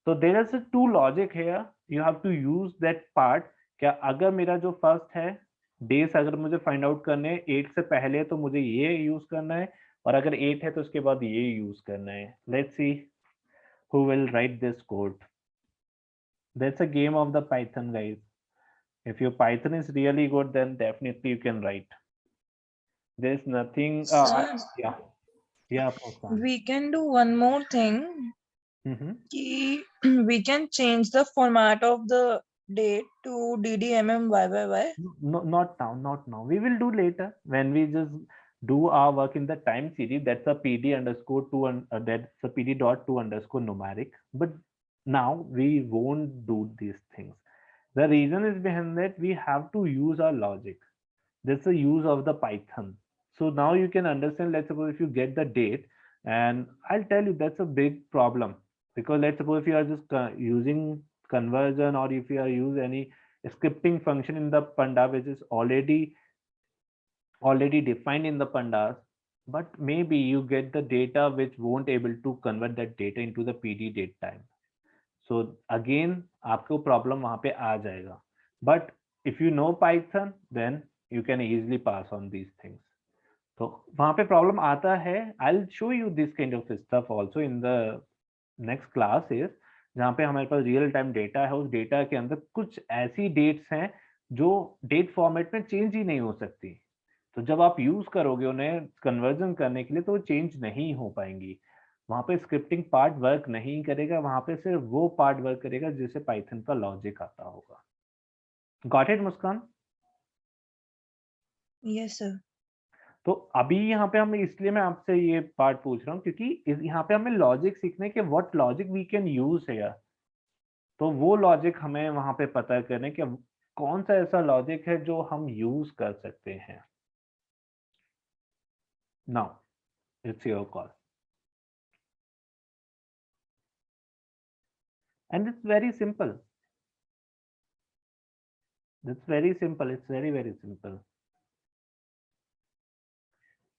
so there is a 2 logic here, you have to use that part। क्या अगर मेरा जो फर्स्ट है डेज अगर मुझे फाइंड आउट करने हैं 8 से पहले, तो मुझे ये यूज करना है, और अगर 8 है तो उसके बाद ये यूज करना है। Let's C who will write this code। that's a game of the Python, guys। if your Python is really good, then definitely you can write। there's nothing Sir, yeah Muskan। we can do one more thing. कि we can change the format of the date to DDMMYYY. No, not now, we will do later when we just do our work in the time series। that's a PD underscore 2 and that's a PD dot 2 underscore numeric, but now we won't do these things। the reason is behind that we have to use our logic, that's the use of the Python। so now you can understand, let's suppose if you get the date, and I'll tell you that's a big problem, because let's suppose if you are just using conversion, or if you are use any scripting function in the Panda which is already defined in the Pandas, but maybe you get the data which won't able to convert that data into the PD date time। so again आपको problem वहां पे आ जाएगा, but if you know Python, then you can easily pass on these things। तो वहां पे problem आता है। I'll show you this kind of stuff also in the next classes, जहाँ पे हमारे पास रियल टाइम डेटा है, उस डेटा के अंदर कुछ ऐसी डेट्स हैं जो डेट फॉर्मेट में चेंज ही नहीं हो सकती। तो जब आप यूज करोगे उन्हें कन्वर्जन करने के लिए, तो वो चेंज नहीं हो पाएंगी। वहां पे स्क्रिप्टिंग पार्ट वर्क नहीं करेगा, वहां पे सिर्फ वो पार्ट वर्क करेगा जिसे पाइथन का लॉजिक आता होगा। Got it Muskan? Yes, sir. तो अभी यहाँ पे हम, इसलिए मैं आपसे ये पार्ट पूछ रहा हूँ क्योंकि यहाँ पे हमें लॉजिक सीखने के what logic we can use here. तो वो लॉजिक हमें वहां पे पता करने कि कौन सा ऐसा लॉजिक है जो हम यूज कर सकते हैं। Now it's your call, and it's very simple, it's very simple, it's very very simple.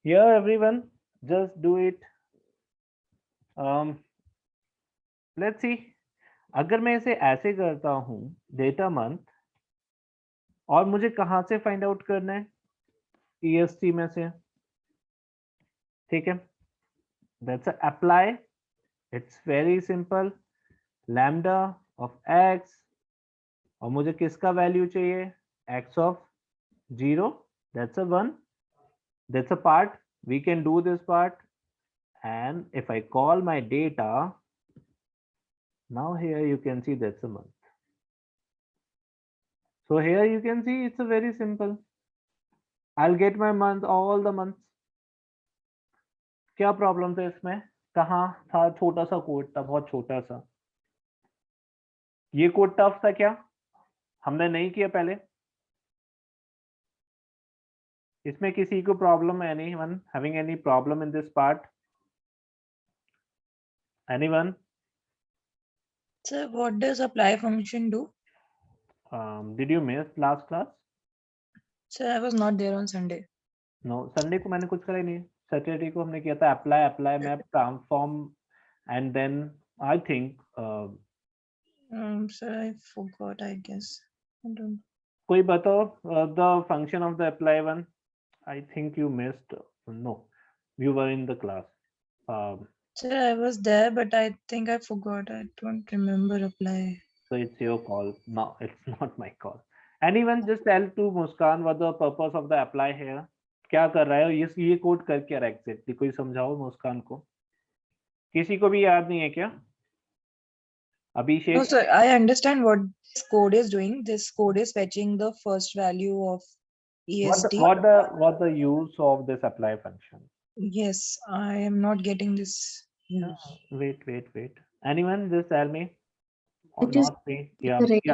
Here everyone, just do it। let's see, अगर मैं इसे ऐसे करता हूं डेटा मंथ, और मुझे कहां से फाइंड आउट करना है, EST में से, ठीक है। that's a apply, it's very simple, lambda of x, और मुझे किसका वैल्यू चाहिए, x of 0, that's a 1, that's a part, we can do this part। and if I call my data, now here you can see that's a month। so here you can see it's a very simple, I'll get my month, all the months। क्या problem था इसमें, कहाँ था, छोटा सा code था, बहुत छोटा सा। ये कोड टफ था क्या, हमने नहीं किया पहले? इसमें किसी को problem, anyone having any problem in this part, anyone? Sir, what does apply function do? Did you miss last class? Sir, I was not there on Sunday. No, Sunday को मैंने कुछ करा ही नहीं. सैटरडे को हमने किया था apply map transform and then I think Sir, I forgot, I guess. I don't. कोई बताओ the function of the apply one. I think you missed. No, you were in the class. Sir, I was there, but I think I forgot. I don't remember apply. So it's your call. No, it's not my call. Anyone just tell to Muskan what the purpose of the apply here. क्या कर रहा है ये code कर क्या रहा है exactly. कोई समझाओ मुस्कान को. किसी को भी याद नहीं है क्या? No, Abhishek. sir, I understand what this code is doing. This code is fetching the first value of EST. What the use of this apply function? Yes, I am not getting this. use. Wait. Anyone just tell me. Or It is not me. Yeah. correct.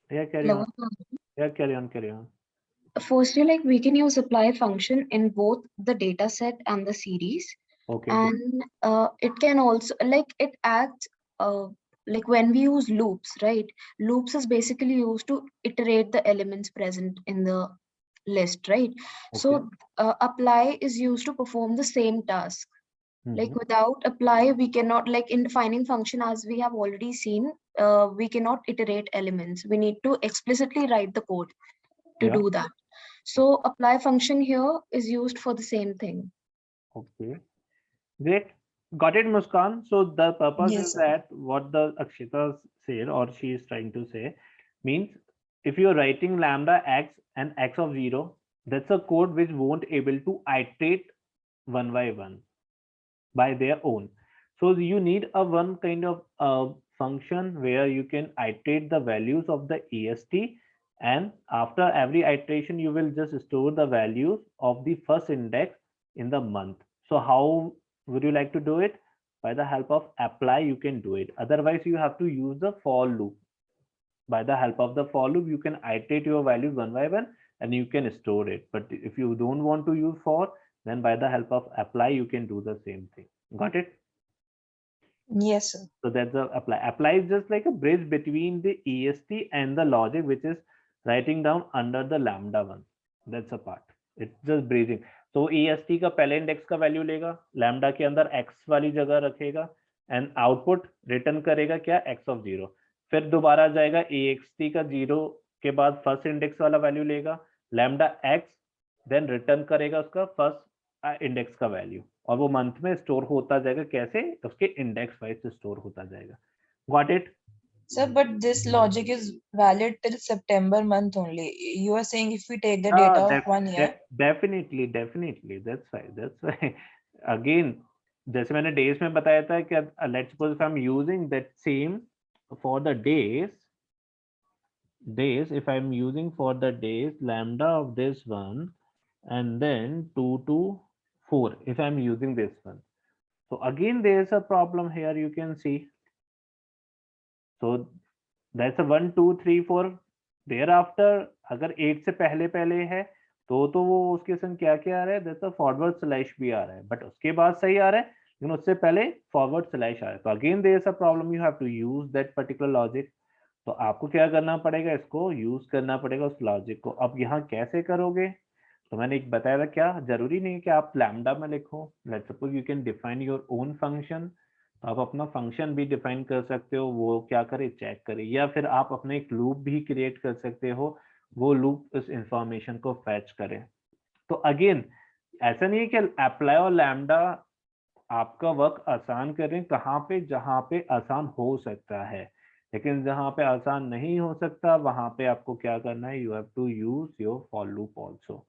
Yeah, carry on. Yeah, carry on. Firstly, like we can use apply function in both the data set and the series. Okay. And it can also like it acts like when we use loops, right? Loops is basically used to iterate the elements present in the list, right? So apply is used to perform the same task. Like without apply, we cannot, like in defining function, as we have already seen, we cannot iterate elements. We need to explicitly write the code to do that. So apply function here is used for the same thing. Okay. Great. Got it, Muskan. So the purpose Yes, is sir. that what the Akshita said or she is trying to say means if you're writing lambda x and x of 0, that's a code which won't able to iterate one by one by their own. So you need a one kind of function where you can iterate the values of the EST, and after every iteration you will just store the values of the first index in the month. So how would you like to do it? By the help of apply you can do it. Otherwise you have to use the for loop. By the help of the for loop you can iterate your values one by one and you can store it. But if you don't want to use for, then by the help of apply you can do the same thing. Got it? Yes, sir. So that's the apply. Apply is just like a bridge between the EST and the logic, which is writing down under the lambda one. That's a part. It's just bridging. So EST का पहले index का value लेगा, lambda के अंदर x वाली जगह रखेगा and output return करेगा क्या x of 0. फिर दोबारा जाएगा EXT का 0 के बाद फर्स्ट इंडेक्स वाला वैल्यू लेगा, लैम्डा x देन रिटर्न करेगा उसका फर्स्ट इंडेक्स का वैल्यू और वो मंथ में स्टोर होता जाएगा. कैसे? उसके इंडेक्स वाइज स्टोर होता जाएगा. Got it? Sir, but this logic is valid till September month only. You are saying if we take the data of 1 year. Definitely. That's why. Again, जैसे मैंने days में बताया था कि let's suppose if I'm using that same for the days, if I'm using for the days lambda of this one and then 2 to 4 if I'm using this one. So again there is a problem here, you can see. So that's a 1 2 3 4. Thereafter अगर 8 से पहले है तो वो उसके संग क्या आ रहा है? दैट्स अ फॉरवर्ड स्लैश भी आ रहा है, बट उसके बाद सही आ रहा है लेकिन उससे पहले फॉरवर्ड स्लैश आ रहा है. तो again there is a problem, you have to use that particular logic. तो आपको क्या करना पड़ेगा? इसको यूज करना पड़ेगा उस लॉजिक को. अब यहाँ कैसे करोगे? तो मैंने एक बताया था, क्या जरूरी नहीं है कि आप लैम्डा में लिखो. Let's suppose you can define your own function. तो आप अपना फंक्शन भी डिफाइन कर सकते हो, वो क्या करे? चेक करे. या फिर आप अपने एक लूप भी क्रिएट कर सकते हो, वो लूप इस इंफॉर्मेशन को फैच करे. तो अगेन ऐसा नहीं है कि अप्लाई और लैम्डा आपका वर्क आसान कर रहे हैं. कहाँ पे? जहाँ पे आसान हो सकता है, लेकिन जहाँ पे आसान नहीं हो सकता वहां पे आपको क्या करना है? You have to use your for loop also.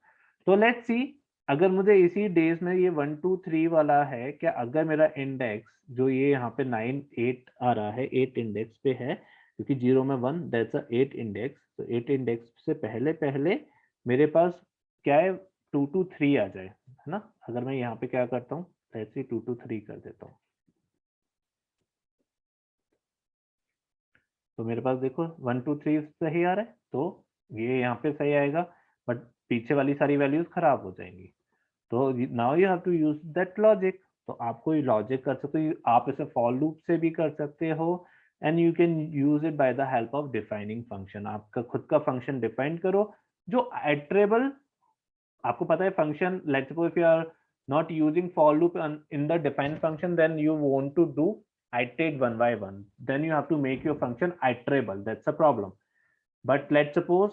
तो लेट्स सी, अगर मुझे इसी डेज में ये 1 2 3 वाला है, क्या अगर मेरा इंडेक्स जो ये यहाँ पे 9 8 आ रहा है, 8 इंडेक्स पे है क्योंकि 0 में 1, दैट्स अ 8 इंडेक्स. तो 8 इंडेक्स से पहले मेरे पास क्या है? 2 to 3 आ जाए, है ना. अगर मैं यहाँ पे क्या करता हूँ, लेट्स सी 2 to 3 कर देता हूँ. तो मेरे पास देखो 1 2 3 सही आ रहा है, तो ये यहाँ पे सही आएगा, बट पीछे वाली सारी वैल्यूज खराब हो जाएंगी. तो now you have to use that logic. तो आपको ये लॉजिक कर सकते हो, आप इसे फॉर लूप से भी कर सकते हो and you can use it by the help of defining function. आपका खुद का function define करो जो iterable, आपको पता है function, let's suppose if you are not using for loop in the defined function, then you want to do iterate one by one, then you have to make your function iterable. That's a problem. But let's suppose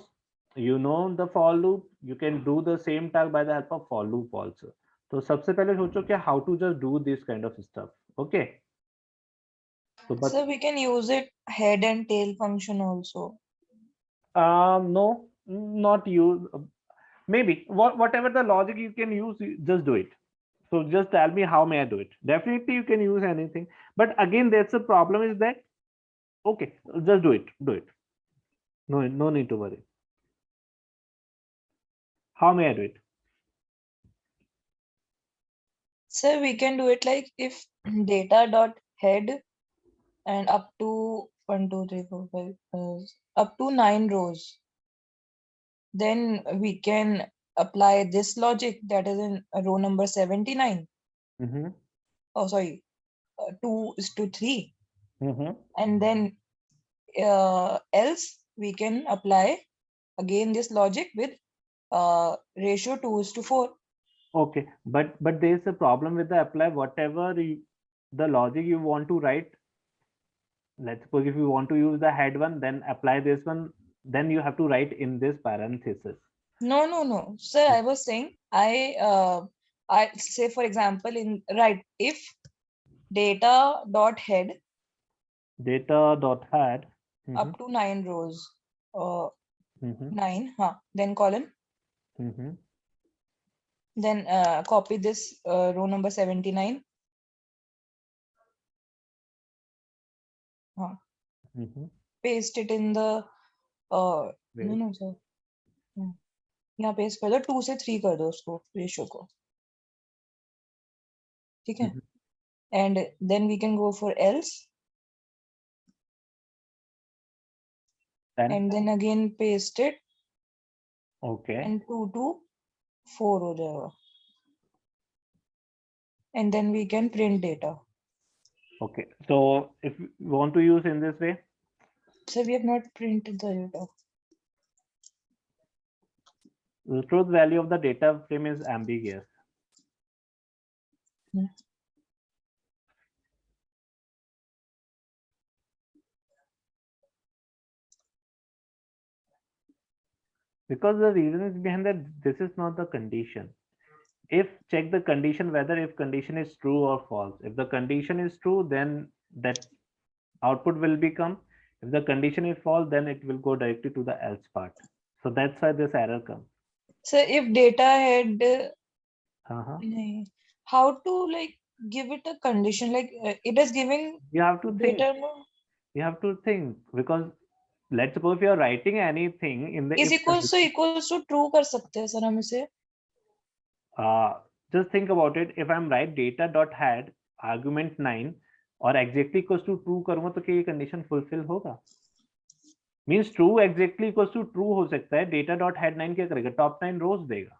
you know the for loop, you can do the same task by the help of for loop also. तो सबसे पहले सोचो कि how to just do this kind of stuff. Okay, so but So we can use it head and tail function also. no, not use, maybe whatever the logic you can use, just do it. So just tell me how may I do it. Definitely you can use anything, but again that's the problem is that, okay, just do it. No need to worry. How may I do it? So we can do it like if data dot head and up to 1 2 3 4 5 up to 9 rows, then we can apply this logic that is in row number 79. Mm-hmm. Oh, sorry, 2:3, Mm-hmm. and then else we can apply again this logic with ratio 2:4. Okay, but there is a problem with the apply. Whatever the logic you want to write, let's suppose if you want to use the head one, then apply this one, then you have to write in this parenthesis. No, sir, I was saying I say, for example, in right, if data dot head Data dot head up to 9 rows, Mm-hmm. 9, then column, Mm-hmm. then copy this row number 79, Mm-hmm. paste it in the no sir, यहाँ paste कर दो, 2 से 3 कर दो उसको ratio को, ठीक है, and then we can go for else, and then again paste it, Okay. and 2 to 4 हो जाएगा, and then we can print data. Okay, so if you want to use in this way, So we have not printed the data. the truth value of the data frame is ambiguous. Because the reason is behind that, this is not the condition. If check the condition whether if condition is true or false. If the condition is true, then that output will become. If the condition is false, then it will go directly to the else part. So that's why this error comes. So if data had Uh-huh. how to like give it a condition, like it is giving You have to think. data You have to think, because let's suppose if you are writing anything in the is if equals to true कर सकते हैं sir हम इसे. Just think about it. If I'm right data dot had argument 9 और exactly equals to true करूंगा तो क्या ये condition fulfill होगा? Means true exactly equals to true हो सकता है. Data dot had 9 क्या करेगा? Top 9 rows देगा,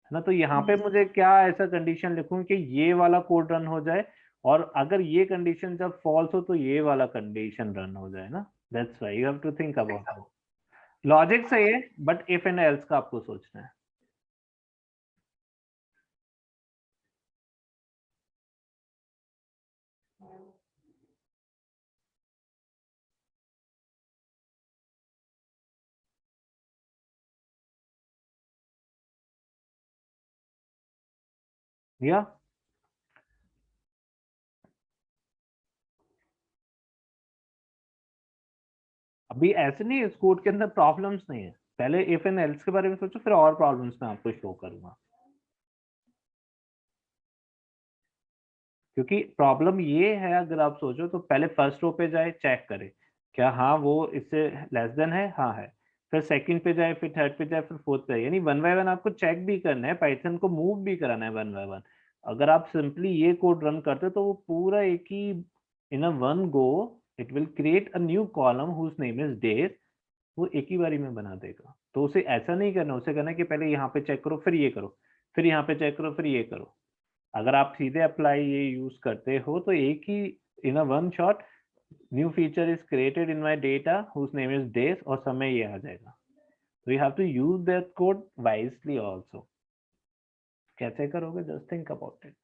है ना? तो यहाँ पे मुझे क्या ऐसा condition लिखूं कि ये वाला कोड रन हो जाए, और अगर ये condition जब false हो तो ये वाला condition रन हो जाए ना. That's why you have to think about it. Logic सही है, but if and else का आपको सोचना है. Yeah. अभी ऐसे नहीं, इस कोड के अंदर प्रॉब्लम्स नहीं है. पहले इफ एंड एल्स के बारे में सोचो, फिर और प्रॉब्लम्स मैं आपको शो करूंगा. क्योंकि प्रॉब्लम ये है, अगर आप सोचो तो पहले फर्स्ट रो पे जाए, चेक करे क्या हाँ वो इससे लेस देन है, हाँ है. फिर सेकंड पे जाए, फिर थर्ड पे जाए, फिर फोर्थ पे जाए. यानी वन बाय वन आपको चेक भी करना है, पाइथन को मूव भी कराना है वन बाय वन. अगर आप सिंपली ये कोड रन करते तो वो पूरा एक ही in a one go it will create a new column whose name is days. वो एक ही बारी में बना देगा. तो उसे ऐसा नहीं करना, उसे करना कि पहले यहाँ पे चेक करो, फिर ये करो, फिर यहाँ पे चेक करो, फिर ये करो. अगर आप सीधे अप्लाई ये यूज करते हो तो एक ही in a one shot new feature is created in my data whose name is days और समय ये आ जाएगा. So you have to use that code wisely also. कैसे करोगे? Just think about it.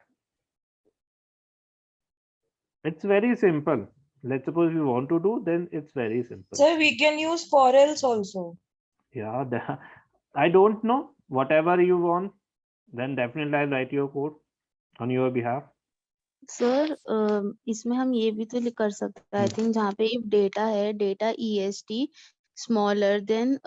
It's very simple. Let's suppose you want to do, then it's very simple. Sir, we can use for else also. Yeah, I don't know. Whatever you want, then definitely I'll write your code on your behalf. Sir इसमें हम ये भी तो कर सकते हैं I think जहाँ पे इफ डेटा है डेटा EST स्मॉलर देन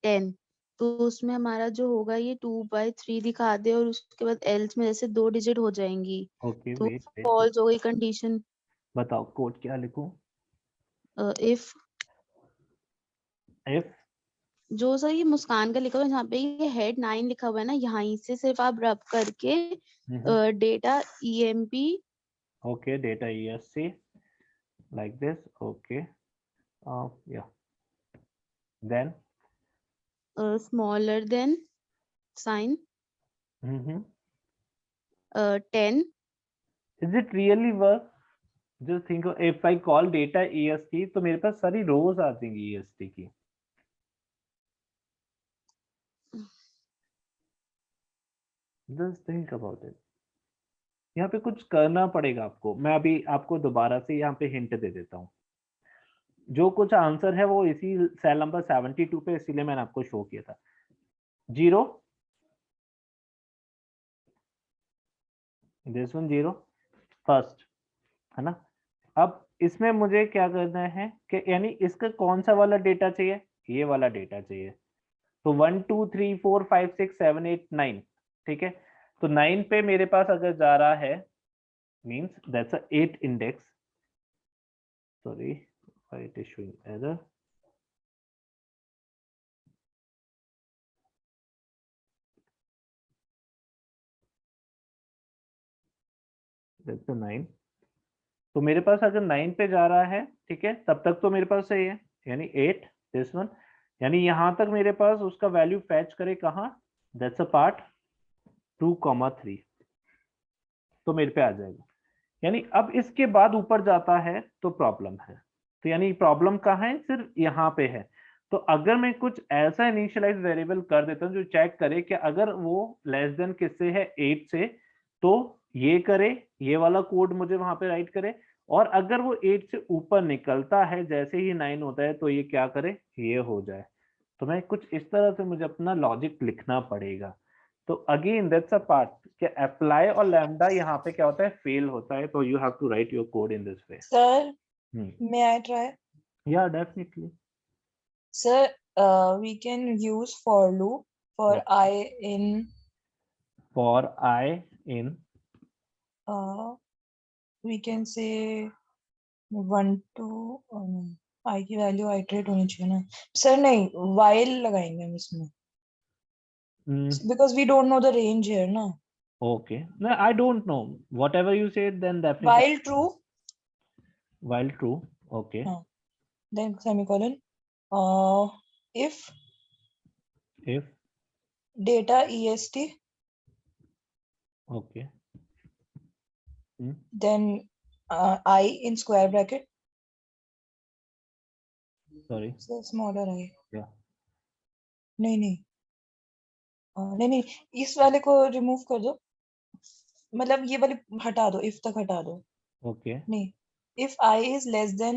10 तो उसमें हमारा जो होगा ये 2/3 दिखा दे और उसके बाद एल्स में जैसे 2 डिजिट हो जाएंगी Okay, तो wait. फॉल्स हो गई कंडीशन. बताओ कोड क्या लिखूं? इफ If जो सर ये मुस्कान का लिखा हुआ है जहाँ पे ये हेड 9 लिखा हुआ है ना यहाँ से सिर्फ आप रब करके data EMP okay, data ESC like this. Okay. Yeah. Then. smaller than sign 10 Is it really work? Just think of if I call data EST तो मेरे पास सारी रोज आ जाएंगी EST की. Just think about it. यहाँ पे कुछ करना पड़ेगा आपको. मैं अभी आपको दोबारा से यहाँ पे हिंट दे देता हूँ. जो कुछ आंसर है वो इसी सेल नंबर 72 पे, इसीलिए मैंने आपको शो किया था. 0 this one 0 फर्स्ट है ना. अब इसमें मुझे क्या करना है कि यानी इसका कौन सा वाला डेटा चाहिए? ये वाला डेटा चाहिए. तो 1 2 3 4 5 6 7 8 9 ठीक है. तो 9 पे मेरे पास अगर जा रहा है means that's a 8 index. Sorry why it is showing error. That's a 9. तो मेरे पास अगर 9 पे जा रहा है ठीक है तब तक तो मेरे पास सही है यानी 8 दिस वन यानी यहां तक मेरे पास उसका वैल्यू फैच करे कहां? दैट्स अ पार्ट 2,3 तो मेरे पे आ जाएगा. यानी अब इसके बाद ऊपर जाता है तो प्रॉब्लम है. तो यानी प्रॉब्लम कहाँ है? सिर्फ यहाँ पे है. तो अगर मैं कुछ ऐसा इनिशियलाइज वेरिएबल कर देता हूँ जो चेक करे कि अगर वो लेस देन किससे है 8 से तो ये करे, ये वाला कोड मुझे वहां पे राइट करे. और अगर वो 8 से ऊपर निकलता है जैसे ही 9 होता है तो ये क्या करे? ये हो जाए. तो मैं कुछ इस तरह से मुझे अपना लॉजिक लिखना पड़ेगा. तो अगेन दैट्स अ पार्ट कि अप्लाई और लैम्डा यहाँ पे क्या होता है? फेल होता है. तो you have to write your code in this way. Sir, may I try? या definitely. Sir, we can use for loop for I in for I in we can say 1 to I की value iterate होनी चाहिए ना. Sir नहीं while लगाएंगे हम इसमें because we don't know the range here ना. Okay. No I don't know whatever you said then definitely. While true while true. Okay. then semicolon if data EST okay. then I in square bracket sorry. so smaller I. या नहीं नहीं इस वाले को remove कर दो. मतलब ये वाले हटा दो. if तक हटा दो. ओके. नहीं if I is less than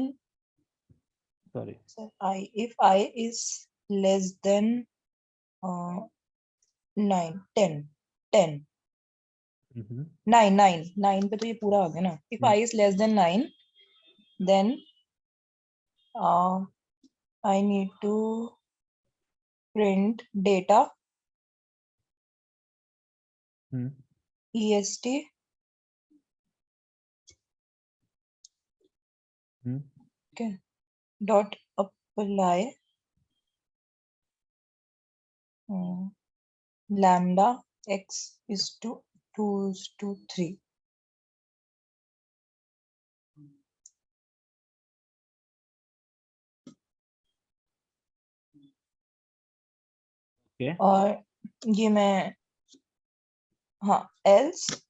sorry. sir if I is less than 9 10 9 पे तो ये पूरा आ गया ना. if I is less than 9 then I need to print data EST okay dot apply lambda x is to 2 is to 3. Okay. और ये मैं हाँ else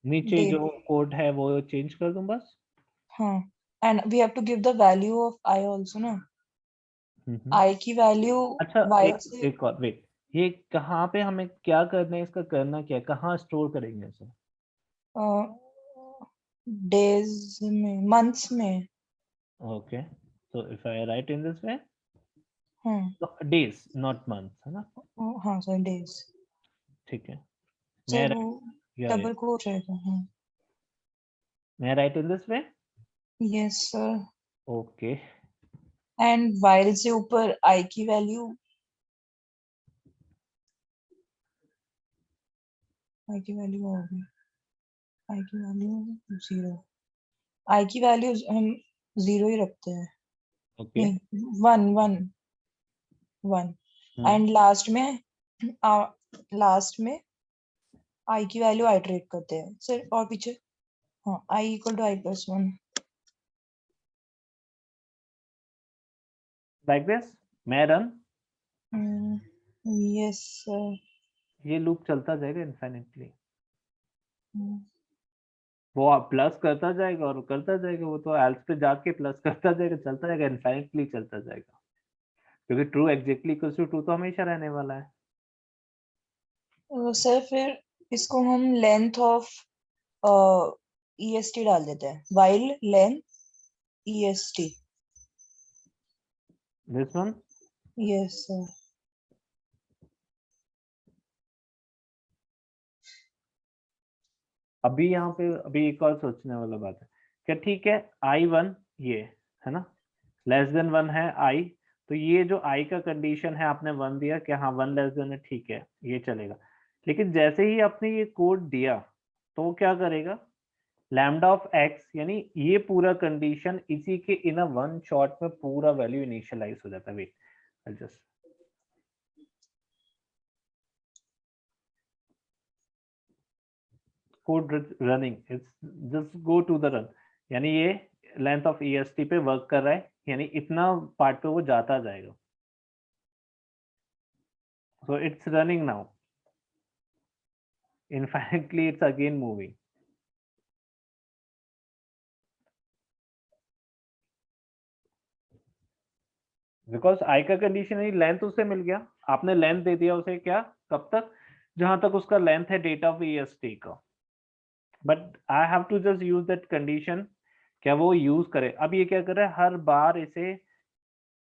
नीचे जो कोड है वो चेंज कर दूं बस. हाँ And we have to give the value of I also, no? Hmm. I की value अच्छा while से एक और वेट, ये कहाँ पे हमें क्या करना है, इसका करना क्या है, कहाँ स्टोर करेंगे इसे? days में, months में. Okay, so if I write in this way, हाँ, so days not months, है ना? हाँ सर days. ठीक है, सर मैं वो yeah, double quote रहेगा. हाँ. मैं write in this way, Yes sir. okay, And while से ऊपर I की value, I की value होगी. I की value 0. I की value हम 0 ही रखते हैं. okay, नहीं 1 and last में I की वैल्यू आइटरेट करते हैं सर. और पीछे हाँ I equal to I plus 1. like this, मैं run, Yes sir. ये लूप चलता जाएगा इनफाइनाइटली, वो प्लस करता जाएगा और करता जाएगा, वो तो एल्स पे जाके प्लस करता जाएगा, चलता जाएगा, इनफाइनाइटली चलता जाएगा, क्योंकि true exactly equals to true तो हमेशा रहने वाला है। सर फिर इसको हम लेंथ ऑफ EST डाल देते हैं. while length EST. This one, Yes sir. अभी यहाँ पे अभी एक और सोचने वाला बात है क्या, ठीक है I1 ये है ना, लेस देन 1 है I, तो ये जो I का कंडीशन है आपने 1 दिया कि हाँ 1 लेस देन है, ठीक है ये चलेगा, लेकिन जैसे ही आपने ये कोड दिया तो वो क्या करेगा, लैम्डा ऑफ x, यानी ये पूरा कंडीशन इसी के इन अ वन शॉट में पूरा वैल्यू इनिशियलाइज हो जाता है। Wait I just code running, it's just go to the run, यानी ये लेंथ ऑफ EST पे वर्क कर रहा है, यानी इतना पार्ट पे वो जाता जाएगा, so it's running now, infinitely it's again moving, because I का कंडीशन है लेंथ उसे मिल गया, आपने लेंथ दे दिया उसे, क्या कब तक, जहां तक उसका लेंथ है डेटा ऑफ EST का, but I have to just use that condition, क्या वो यूज करे। अब ये क्या कर रहा है, हर बार इसे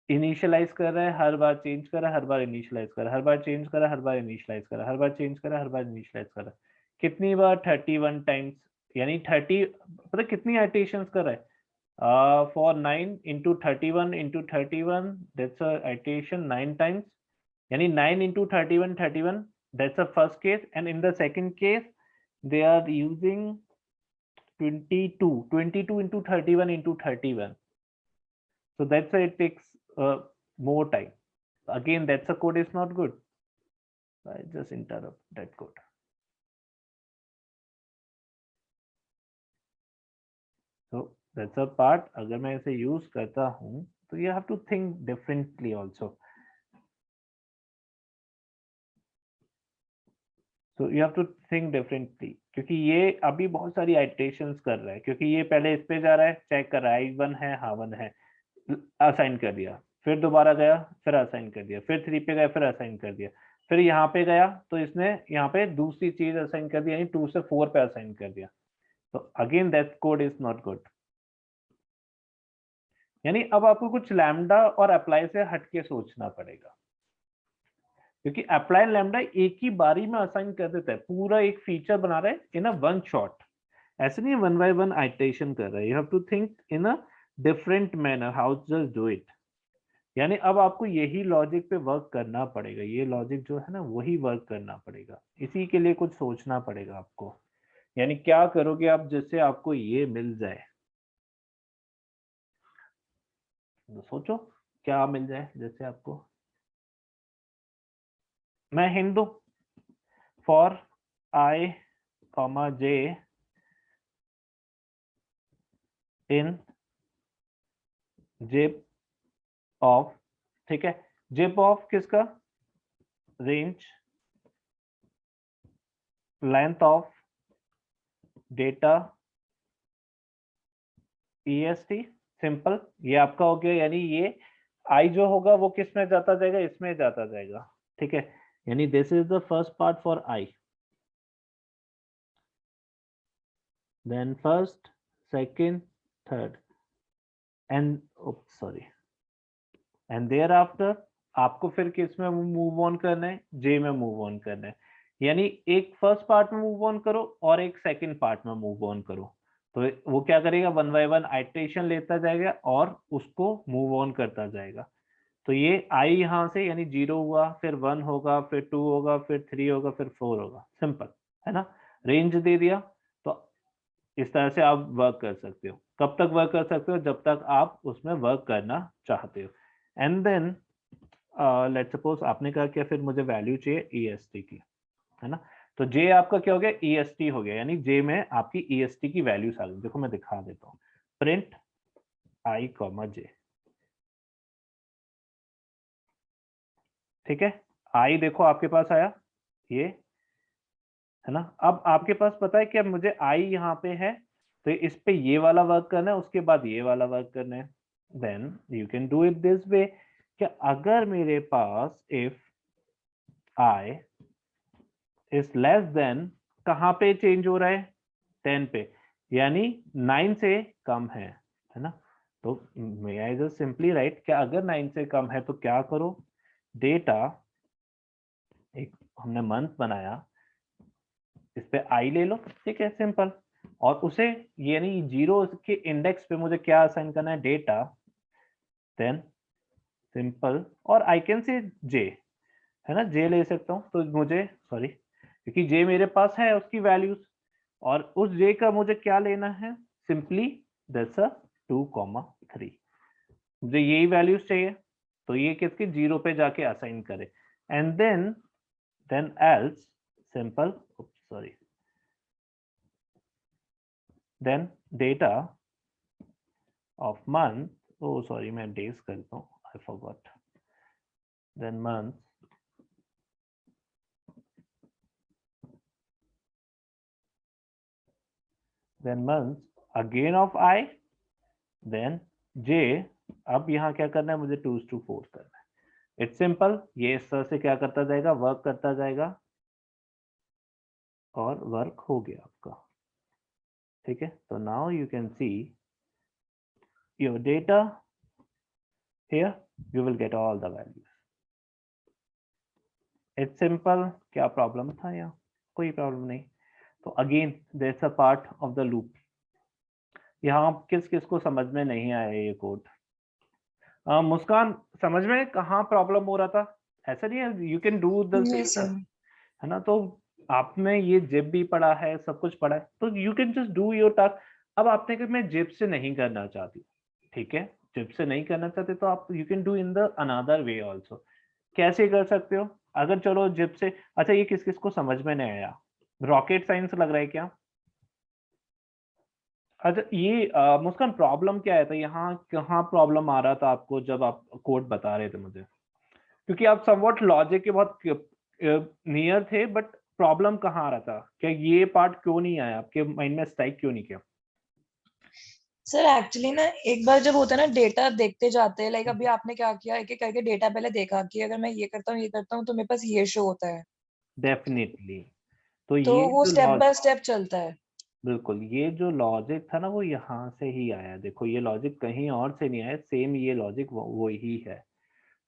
इनिशियलाइज कर रहा है, हर बार चेंज कर रहा है, हर बार इनिशियलाइज कर रहा है, हर बार चेंज कर रहा है, हर बार इनिशियलाइज कर रहा है, हर बार चेंज कर रहा है, हर बार इनिशियलाइज कर रहा है, कितनी बार 31 टाइम्स, यानी 30, पता कितनी आइटेशंस कर रहा है, for 9 into 31 into 31, that's a iteration 9 times, yani 9 into 31 31, that's the first case, and in the second case they are using 22 into 31 into 31, so that's why it takes more time. Again, that's a code is not good, I just interrupt that code. So that's a part, अगर मैं इसे use करता हूँ तो you have to think differently also, so you have to think differently, क्योंकि ये अभी बहुत सारी आइटरेशंस कर रहा है, क्योंकि ये पहले इस पे जा रहा है, चेक कर रहा है I1 है, हाँ 1 है, असाइन कर दिया, फिर दोबारा गया, फिर असाइन कर दिया, फिर 3 पे गया, फिर असाइन कर दिया, फिर यहाँ पे गया तो इसने यहाँ पे दूसरी चीज असाइन कर दी, यानी 2 से 4 पे असाइन कर दिया, तो again that code is not good, यानी अब आपको कुछ लैम्डा और अप्लाई से हटके सोचना पड़ेगा, क्योंकि अप्लाई लैम्डा एक ही बारी में असाइन कर देता है, पूरा एक फीचर बना रहा है इन अ वन शॉट, ऐसे नहीं 1 by 1 आइटरेशन कर रहा है, you have to think in a different manner, how just do it, यानी अब आपको यही लॉजिक पे वर्क करना पड़ेगा, ये लॉजिक जो है ना वही वर्क करना पड़ेगा, इसी के लिए कुछ सोचना पड़ेगा आपको, यानी क्या करोगे आप जिससे आपको ये मिल जाए, तो सोचो क्या मिल जाए जैसे आपको, मैं Hindu for I, J in zip of, ठीक है, जिप ऑफ किसका, range length of data EST, simple, ये आपका हो गया, यानी ये आई जो होगा वो किस में जाता जाएगा, इसमें जाता जाएगा, ठीक है, यानी this is the first part for I, then first, second, third and sorry and thereafter आपको फिर किस में मूव ऑन करना है, जे में मूव ऑन करना है, यानी एक फर्स्ट पार्ट में मूव ऑन करो और एक सेकंड पार्ट में मूव ऑन करो, तो वो क्या करेगा, वन बाय वन आइटरेशन लेता जाएगा और उसको मूव ऑन करता जाएगा। तो ये आई यहाँ से यानी 0 हुआ, फिर 1 होगा, फिर 2 होगा, फिर 3 होगा, फिर 4 होगा, सिंपल है ना, रेंज दे दिया। तो इस तरह से आप वर्क कर सकते हो। कब तक वर्क कर सकते हो, जब तक आप उसमें वर्क करना चाहते हो। एंड देन लेट्स सपोज आपने कहा क्या, फिर मुझे वैल्यू चाहिए EST की, है ना, तो जे आपका क्या हो गया, EST हो गया, यानी जे में आपकी EST की वैल्यूज आ गई। देखो मैं दिखा देता हूँ, प्रिंट आई कॉमा जे, ठीक है, आई देखो आपके पास आया ये, है ना। अब आपके पास पता है कि अब मुझे आई यहाँ पे है, तो इस पे ये वाला वर्क करना है, उसके बाद ये वाला वर्क करना है। Then you can do it this way, कि अगर मेरे पास if I is less than, कहाँ पे चेंज हो रहा है, 10 पे, यानी 9 से कम है ना। तो मे आई जस्ट सिंपली राइट कि अगर 9 से कम है तो क्या करो, डेटा, एक हमने मंथ बनाया, इस पे आई ले लो, ठीक है, सिंपल, और उसे यानी 0 के इंडेक्स पे मुझे क्या असाइन करना है, डेटा, देन सिंपल, और आई कैन से जे, है ना, जे ले सकता हूँ, तो मुझे सॉरी क्योंकि जे मेरे पास है उसकी वैल्यूज, और उस जे का मुझे क्या लेना है, सिंपली दैट्स 2,3, मुझे यही वैल्यूज चाहिए, तो ये किसके 0 पे जाके असाइन करे, and then else simple, sorry, then data of month, oh sorry मैं डेज करता हूँ, I forgot, then month, then month again of I, then J, अब यहाँ क्या करना है, मुझे 2 to 4 करना है, इट्स सिंपल, ये इस तरह से क्या करता जाएगा, वर्क करता जाएगा, और वर्क हो गया आपका, ठीक है। तो now you can see your data here, you will get all the values, it's simple. क्या प्रॉब्लम था यहाँ, कोई प्रॉब्लम नहीं। तो again that's a part of the loop. यहाँ किस किस को समझ में नहीं आया ये कोड, मुस्कान समझ में कहाँ प्रॉब्लम हो रहा था, ऐसा नहीं है, you can do the Yes, sir. है ना। तो आपने ये जिप भी पढ़ा है, सब कुछ पढ़ा है, तो you can just do your task. अब आपने कहा मैं जिप से नहीं करना चाहती, ठीक है, जिप से नहीं करना चाहते तो आप you can do in the another way also. कैसे कर सकते हो, अगर चलो जिप से, अच्छा ये किस किस को समझ में नहीं आया, रॉकेट साइंस लग रहा है क्या, अच्छा ये मुस्कान प्रॉब्लम क्या आया था यहाँ, कहाँ प्रॉब्लम आ रहा था आपको जब आप कोड बता रहे थे मुझे, क्योंकि आप समवॉट लॉजिक के बहुत नियर थे, बट प्रॉब्लम कहाँ आ रहा था, क्या ये पार्ट क्यों नहीं आया आपके माइंड में, स्ट्राइक क्यों नहीं किया। सर एक्चुअली ना एक बार जब होता है ना, डेटा देखते जाते हैं, लाइक अभी आपने क्या किया, एक एक करके डेटा पहले देखा कि अगर मैं ये करता हूँ तो मेरे पास ये शो होता है, डेफिनेटली, तो तो ये वो जो स्टेप बाय स्टेप चलता है। बिल्कुल, ये जो लॉजिक था ना वो यहाँ से ही आया, देखो ये लॉजिक कहीं और से नहीं आया, सेम ये लॉजिक वो ही है।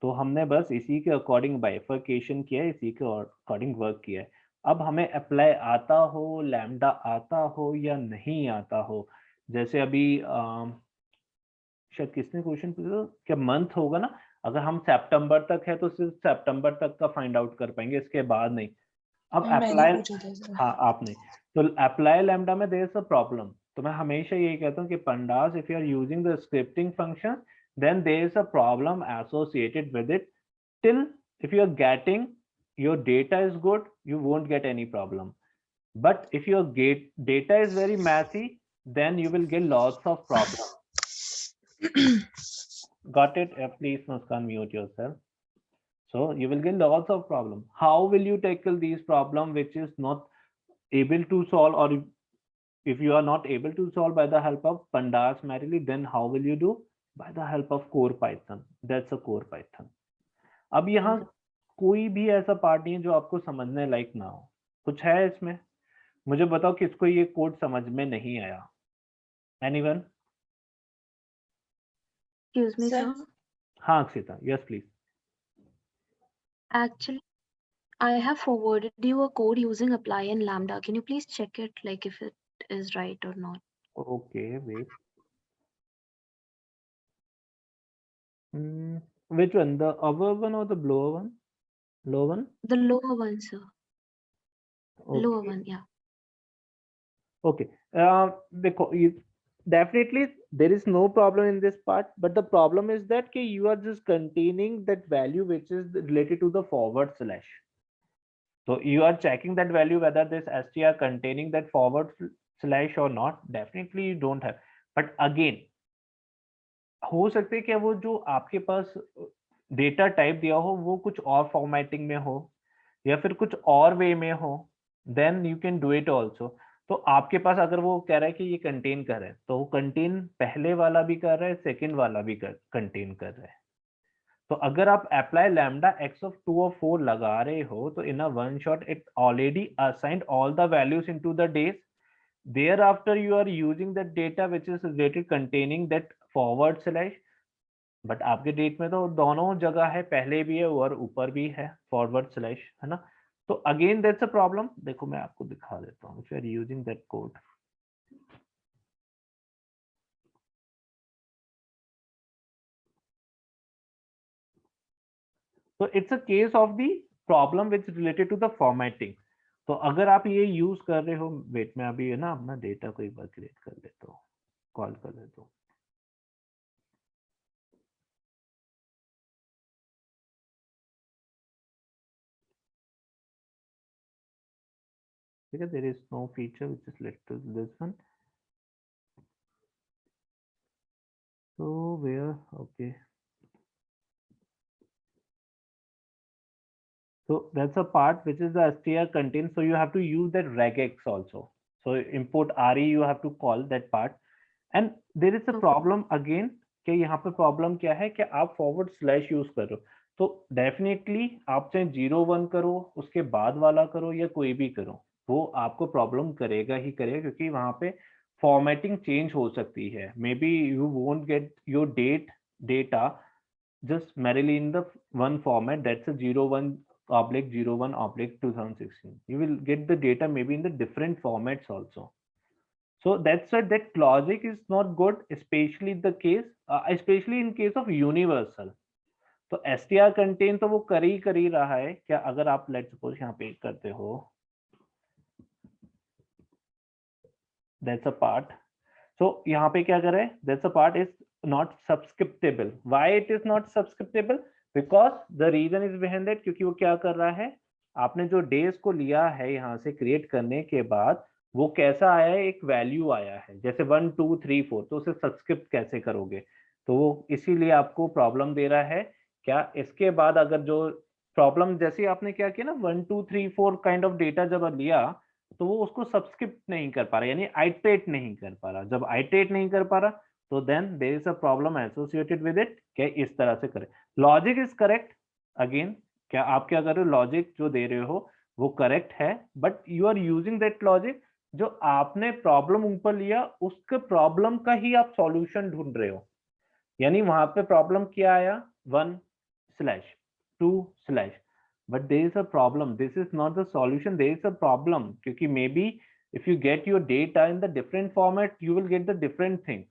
तो हमने बस इसी के अकॉर्डिंग बाइफर्केशन किया है, इसी के अकॉर्डिंग वर्क किया है। अब हमें अप्लाई आता हो, लैम्डा आता हो या नहीं आता हो, जैसे अभी शायद किसने क्वेश्चन पूछा, क्या मंथ होगा ना, अगर हम सितंबर तक है तो सिर्फ सितंबर तक का फाइंड आउट कर पाएंगे, इसके बाद नहीं। अब मैंने अप्लाई, पूछा था सर। हाँ आपने, तो अप्लाई लैम्डा में देयर इज अ प्रॉब्लम, तो मैं हमेशा यही कहता हूँ कि pandas if you are using the scripting function then there is a problem associated with it, till if you are getting your data is good, you won't get any problem, but if your data is very messy, then you will get lots of problem. Got it? Please Muskan mute yourself. So you will get lots of problem. How will you tackle these problem which is not able to solve, or if you are not able to solve by the help of pandas merely, then how will you do? By the help of core Python. That's a core Python. अब यहाँ कोई भी ऐसा part नहीं है जो आपको समझने लायक ना हो. कुछ है इसमें? मुझे बताओ किसको ये कोड समझ में नहीं आया? Anyone? Excuse me, Sir? sir. हाँ Akshita, yes please. Actually, I have forwarded you a code using apply and lambda. Can you please check it, like if it is right or not? Okay, wait. Which one? The upper one or the lower one? Lower one? The lower one, sir. Lower Okay. one, yeah. Okay. Definitely there is no problem in this part, but the problem is that you are just containing that value which is related to the forward slash. So you are checking that value whether this str containing that forward slash or not. Definitely you don't have. But again, हो सकते है कि वो जो आपके पास data type दिया हो वो कुछ और फॉर्मेटिंग में हो या फिर कुछ और वे में हो, then you can do it also. तो आपके पास अगर वो कह रहा है कि ये कंटेन कर रहा है, तो वो कंटेन पहले वाला भी कर रहा है, सेकंड वाला भी कंटेन कर रहा है. तो अगर आप अप्लाई लैम्डा एक्स ऑफ 2 और 4 लगा रहे हो, तो in a one shot it already assigned all the values into the days. Thereafter you are using that data which is related containing that forward slash. But आपके date में तो दोनों जगह है, पहले भी है और ऊपर भी है फॉरवर्ड स्लैश, है ना. तो अगेन दैट्स अ प्रॉब्लम. देखो मैं आपको दिखा देता हूँ. If you are using that code, तो it's a case of the problem which related to the formatting. तो अगर आप ये यूज कर रहे हो, वेट में अभी है ना अपना डेटा को एक बार क्रिएट कर लेता हूँ, कॉल कर लेता हूँ. ठीक है, there is no feature which is led to this one. So where, okay, so that's a part which is the str contains, so you have to use that regex also. So import re, you have to call that part. And there is a problem again कि यहाँ पे problem क्या है कि आप forward slash use कर रहे हो, तो डेफिनेटली आप चाहे 0 1 करो, उसके बाद वाला करो या कोई भी करो, वो आपको प्रॉब्लम करेगा ही करेगा, क्योंकि वहां पे फॉर्मेटिंग चेंज हो सकती है. May be you won't get your data just merely in the one format, that's a 01/01/2016. You will get the data maybe in the different formats also. So that's why that logic is not good, especially the case, especially in case of universal. तो str contain तो वो कर ही रहा है. क्या अगर आप let suppose यहाँ पे करते हो, that's a part. So यहाँ पे क्या कर रहे हैं, that's a part is not subscriptable. Why it is not subscriptable? Because the reason is behind that, क्योंकि वो क्या कर रहा है, आपने जो डेज को लिया है यहाँ से क्रिएट करने के बाद, वो कैसा आया है, एक वैल्यू आया है जैसे 1 2 3 4, तो उसे सब्सक्रिप्ट कैसे करोगे, तो वो इसीलिए आपको प्रॉब्लम दे रहा है. क्या इसके बाद अगर जो प्रॉब्लम, जैसे आपने क्या किया ना 1 2 3 4 काइंड ऑफ डेटा जब लिया, तो वो उसको सब्सक्रिप्ट नहीं कर पा रहा, यानी आइटरेट नहीं कर पा रहा. जब आइटरेट नहीं कर पा रहा, तो then there is a problem associated with it. क्या इस तरह से करें, लॉजिक इज करेक्ट. अगेन क्या आप क्या कर रहे हो, लॉजिक जो दे रहे हो वो करेक्ट है, but you are using that logic, जो आपने प्रॉब्लम ऊपर लिया उसके प्रॉब्लम का ही आप सॉल्यूशन ढूंढ रहे हो. यानी वहां पे प्रॉब्लम क्या आया, 1 slash 2 slash, but there is a problem. This is not the solution, there is a problem, क्योंकि maybe if you get your data in the different format, you will get the different things.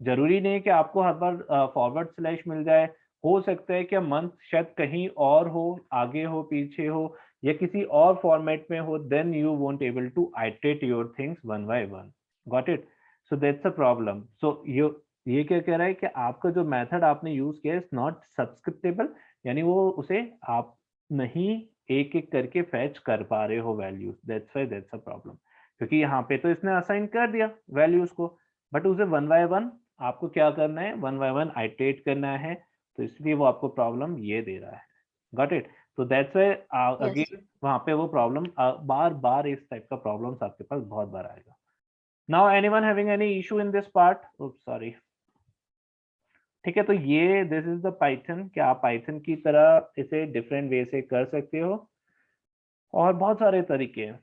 जरूरी नहीं है कि आपको हर बार forward slash मिल जाए. हो सकता है कि मंथ शायद कहीं और हो, आगे हो, पीछे हो, या किसी और फॉर्मेट में हो, then you won't able to iterate your things one by one. Got it? So that's a problem. So ये क्या कह रहा है कि आपका जो मेथड आपने यूज किया इज नॉट सब्सक्रिप्टेबल, यानी वो उसे आप नहीं एक एक करके फैच कर पा रहे हो values. That's why that's a problem, क्योंकि यहाँ पे तो इसने असाइन कर दिया वैल्यूज को, बट उसे 1 by 1 आपको क्या करना है, 1 by 1 आइटरेट करना है, तो इसलिए वो आपको प्रॉब्लम ये दे रहा है. Got it? तो दैट्स व्हाई अगेन वहां पे वो प्रॉब्लम बार बार इस टाइप का प्रॉब्लम्स आपके पास बहुत बार आएगा. Now anyone having any issue in this part? oops sorry. ठीक है, तो ये दिस इज द पाइथन। क्या आप पाइथन की तरह इसे डिफरेंट वे से कर सकते हो, और बहुत सारे तरीके हैं,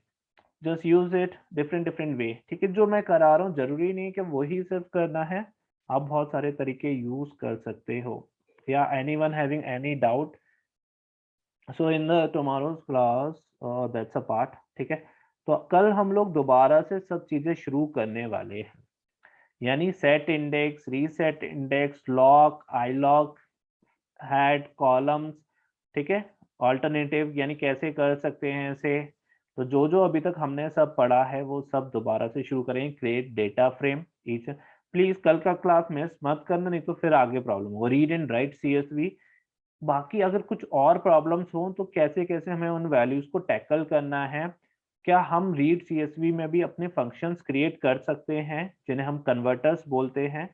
just use it different different way. ठीक है, जो मैं करा रहा हूँ जरूरी नहीं कि वही सिर्फ करना है, आप बहुत सारे तरीके यूज कर सकते हो। या anyone having any doubt? So in the tomorrow's class that's a part. ठीक है, तो कल हम लोग दोबारा से सब चीजें शुरू करने वाले हैं, यानी set index, reset index, lock, I lock, had, columns. ठीक है, ऑल्टरनेटिव यानी कैसे कर सकते हैं इसे। तो जो जो अभी तक हमने सब पढ़ा है वो सब दोबारा से शुरू करेंगे। Create data frame each. Please कल का क्लास मिस मत करना, नहीं तो फिर आगे प्रॉब्लम हो। Read and right CSV। बाकी अगर कुछ और प्रॉब्लम्स हो तो कैसे कैसे हमें उन वैल्यूज को टैकल करना है। क्या हम रीड CSV में भी अपने फंक्शंस क्रिएट कर सकते हैं जिन्हें हम कन्वर्टर्स बोलते हैं?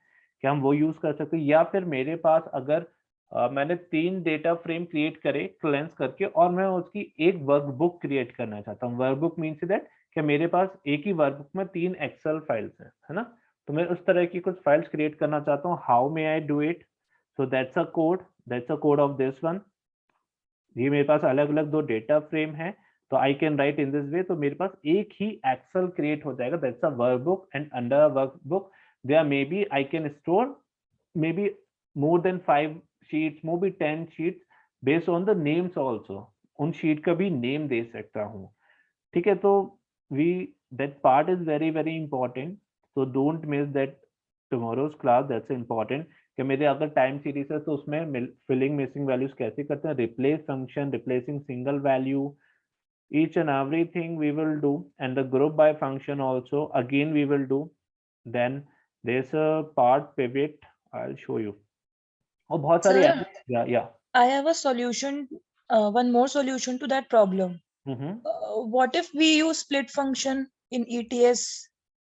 क्या हम वो यूज कर सकते हैं? या फिर मेरे पास अगर मैंने 3 डेटा फ्रेम क्रिएट करे क्लेंस करके, और मैं उसकी एक वर्कबुक क्रिएट करना चाहता हूँ। वर्कबुक मीन्स दैट कि मेरे पास एक ही वर्कबुक में 3 एक्सेल फाइल्स हैं, है ना? तो मैं उस तरह की कुछ फाइल्स क्रिएट करना चाहता हूँ। How may I do it? So that's a code of this one. ये मेरे पास अलग अलग 2 डेटा फ्रेम है, तो I can write in this way. तो मेरे पास एक ही एक्सेल क्रिएट हो जाएगा, that's a workbook. And under workbook there may be I can store maybe more than 5 sheets, maybe 10 sheets based on the names also। उन sheet का भी नेम दे सकता हूँ। ठीक है, तो we that part is very very important, so don't miss that tomorrow's class। that's important कि मेरे अगर टाइम सीरीज है तो उसमें फिलिंग मिसिंग वैल्यूज कैसे करते हैं, replace function, replacing single value, each and everything we will do, and the group by function also again we will do। then there's a part pivot, I'll show you। और बहुत सारे Sir, या I have a solution, one more solution to that problem. What if we use split function in ETS?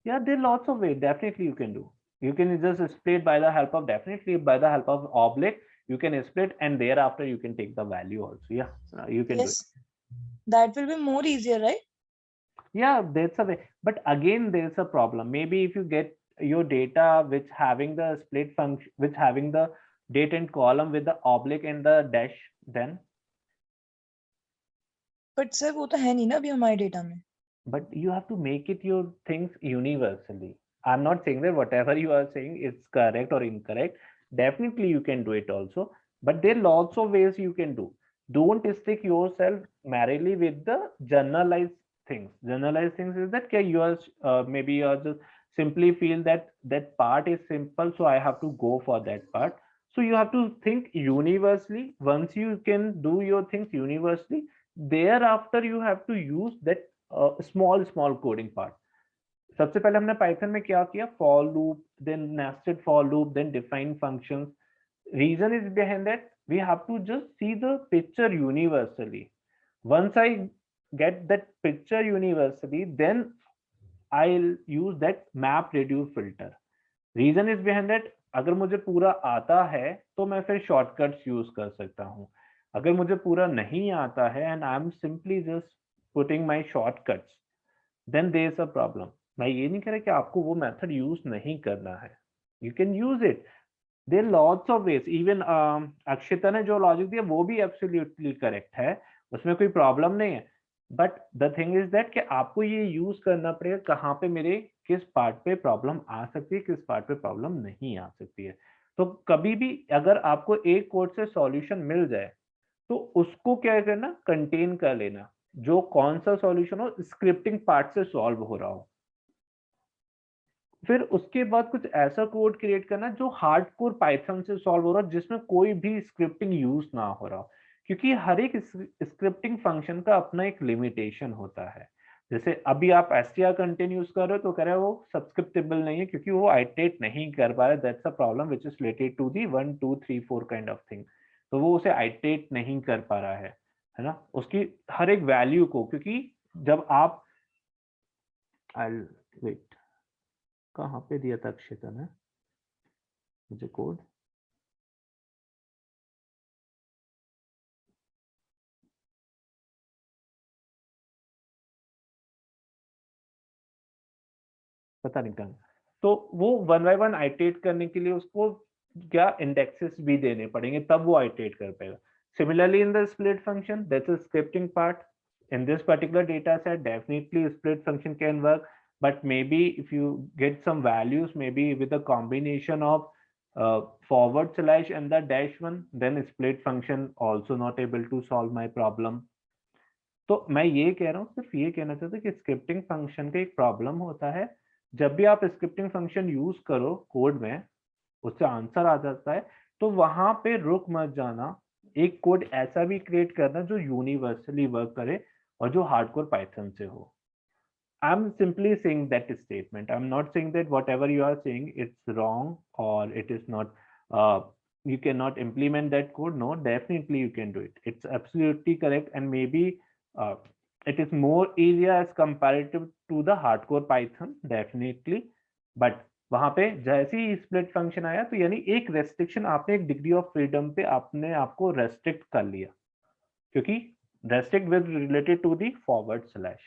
yeah, there are lots of ways definitely you can do। you can just split by the help of, definitely by the help of oblique you can split, and thereafter you can take the value also। yeah, you can do it। Yes, that will be more easier, right? yeah, that's a way, but again there's a problem, maybe if you get your data which having the split function, which having the date and column with the oblique and the dash, then But sir, वो तो है नहीं ना अभी हमारे data में। but you have to make it your things universally। I'm not saying that whatever you are saying is correct or incorrect, definitely you can do it also, but there are lots of ways you can do। don't stick yourself merely with the generalized things। generalized things is that you are maybe you are just simply feel that that part is simple, so I have to go for that part। so you have to think universally। once you can do your things universally, thereafter you have to use that small coding part। सबसे पहले हमने Python में क्या किया, for loop, then nested for loop, then define functions। reason is behind that we have to just see the picture universally। once I get that picture universally, then I'll use that map reduce filter। reason is behind that अगर मुझे पूरा आता है तो मैं फिर shortcuts use कर सकता हूँ। अगर मुझे पूरा नहीं आता है and I'm simply just putting my shortcuts, then there is a problem। मैं ये नहीं कह रहा कि आपको वो मेथड यूज नहीं करना है, you can use it। there are lots of ways। even Akshita ने जो लॉजिक दिया वो भी एब्सोल्युटली करेक्ट है, उसमें कोई प्रॉब्लम नहीं है। But the thing is that कि आपको ये यूज करना पड़ेगा कहाँ पे मेरे किस पार्ट पे प्रॉब्लम आ सकती है, किस पार्ट पे प्रॉब्लम नहीं आ सकती है। तो कभी भी अगर आपको एक कोड से सॉल्यूशन मिल जाए तो उसको क्या करना, कंटेन कर लेना, जो कौन सा सॉल्यूशन हो स्क्रिप्टिंग पार्ट से सॉल्व हो रहा हो। फिर उसके बाद कुछ ऐसा कोड क्रिएट करना जो हार्डकोर पाइथन से सॉल्व हो रहा हो, जिसमें कोई भी स्क्रिप्टिंग यूज ना हो रहा हो। क्योंकि हर एक स्क्रिप्टिंग फंक्शन का अपना एक लिमिटेशन होता है। जैसे अभी आप str कंटेन यूज कर रहे हो तो कह रहे हो वो सब्सक्रिप्टेबल नहीं है क्योंकि वो आइटरेट नहीं कर पा रहा है। That's a problem which is related to the 1 2 3 4 kind of thing. तो वो उसे आइटरेट नहीं कर पा रहा है ना, उसकी हर एक वैल्यू को। क्योंकि जब आप वेट, कहाँ पे दिया था अक्षिता ने मुझे कोड? पता नहीं कहाँ। तो वो 1 by 1 आइटरेट करने के लिए उसको क्या इंडेक्सेस भी देने पड़ेंगे, तब वो आइटरेट कर पाएगा। Similarly, in the split function, that's a scripting part. In this particular data set, definitely split function can work, but maybe if you get some values, maybe with a combination of forward slash and the dash one, then split function also not able to solve my problem. तो मैं ये कह रहा हूँ, सिर्फ ये कहना चाहता हूँ कि स्क्रिप्टिंग फंक्शन का एक प्रॉब्लम होता है, जब भी आप स्क्रिप्टिंग फंक्शन यूज करो कोड में, उससे आंसर आ जाता है, तो वहां पे रुक मत जाना, एक कोड ऐसा भी क्रिएट करना जो यूनिवर्सली वर्क करे और जो हार्डकोर पाइथन से हो। I'm simply saying that statement. I'm not saying that whatever you are saying it's wrong or it is not, you cannot implement that code. No, definitely you can do it. It's absolutely correct, and maybe it is more easier as comparative to the hardcore Python, definitely. But वहां पे जैसे ही split function आया, तो यानी एक restriction, आपने एक degree of freedom पे आपने आपको रेस्ट्रिक्ट कर लिया, क्योंकि restrict with related to the forward slash,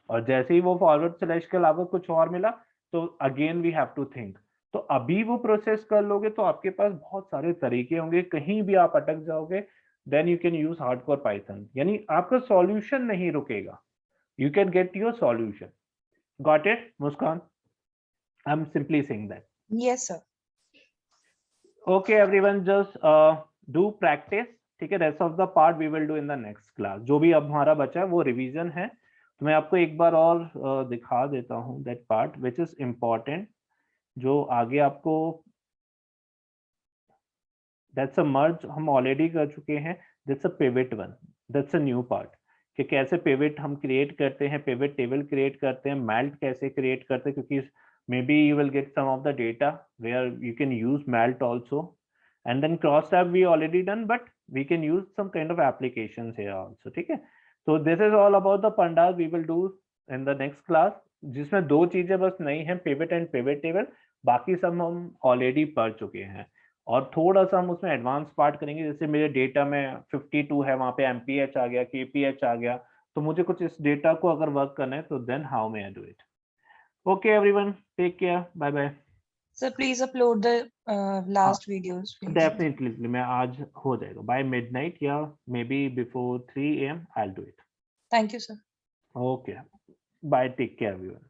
और जैसे ही वो फॉरवर्ड स्लैश के अलावा कुछ और मिला तो again we have to think. तो अभी वो प्रोसेस कर लोगे तो आपके पास बहुत सारे तरीके होंगे, कहीं भी आप अटक जाओगे, then you can use hardcore python, यानी आपका सॉल्यूशन नहीं रुकेगा, you can get your solution. Got it Muskan? I am simply saying that. Yes, sir. Okay everyone, just do practice, ठीक है? Rest of the part we will do in the next class. जो भी अब हमारा बचा है वो रिवीजन है, तो मैं आपको एक बार और दिखा देता हूँ that part which is important, जो आगे आपको, दैट्स अ मर्ज हम ऑलरेडी कर चुके हैं, that's a pivot one, that's a new part, कि कैसे पिवट हम क्रिएट करते हैं, पिवट टेबल क्रिएट करते हैं, मेल्ट कैसे क्रिएट करते हैं, क्योंकि maybe you will get some of the data where you can use melt also, and then cross tab we already done, but we can use some kind of applications here also, ठीक है? So this is all about the pandas we will do in the next class, जिसमें दो चीजें बस नई हैं, pivot and pivot table, बाकी सब हम ऑलरेडी पढ़ चुके हैं, और थोड़ा सा हम उसमें एडवांस पार्ट करेंगे। जैसे मेरे डेटा में 52 है, वहां पे MPH आ गया, KPH आ गया, तो मुझे कुछ इस डेटा को अगर वर्क करना है तो then how may I do it. Okay everyone, take care, bye bye. Sir, please upload the last videos, please. Definitely, मैं आज हो जाएगा by midnight या maybe before 3 AM I'll do it. Thank you, sir. Okay, bye, take care everyone.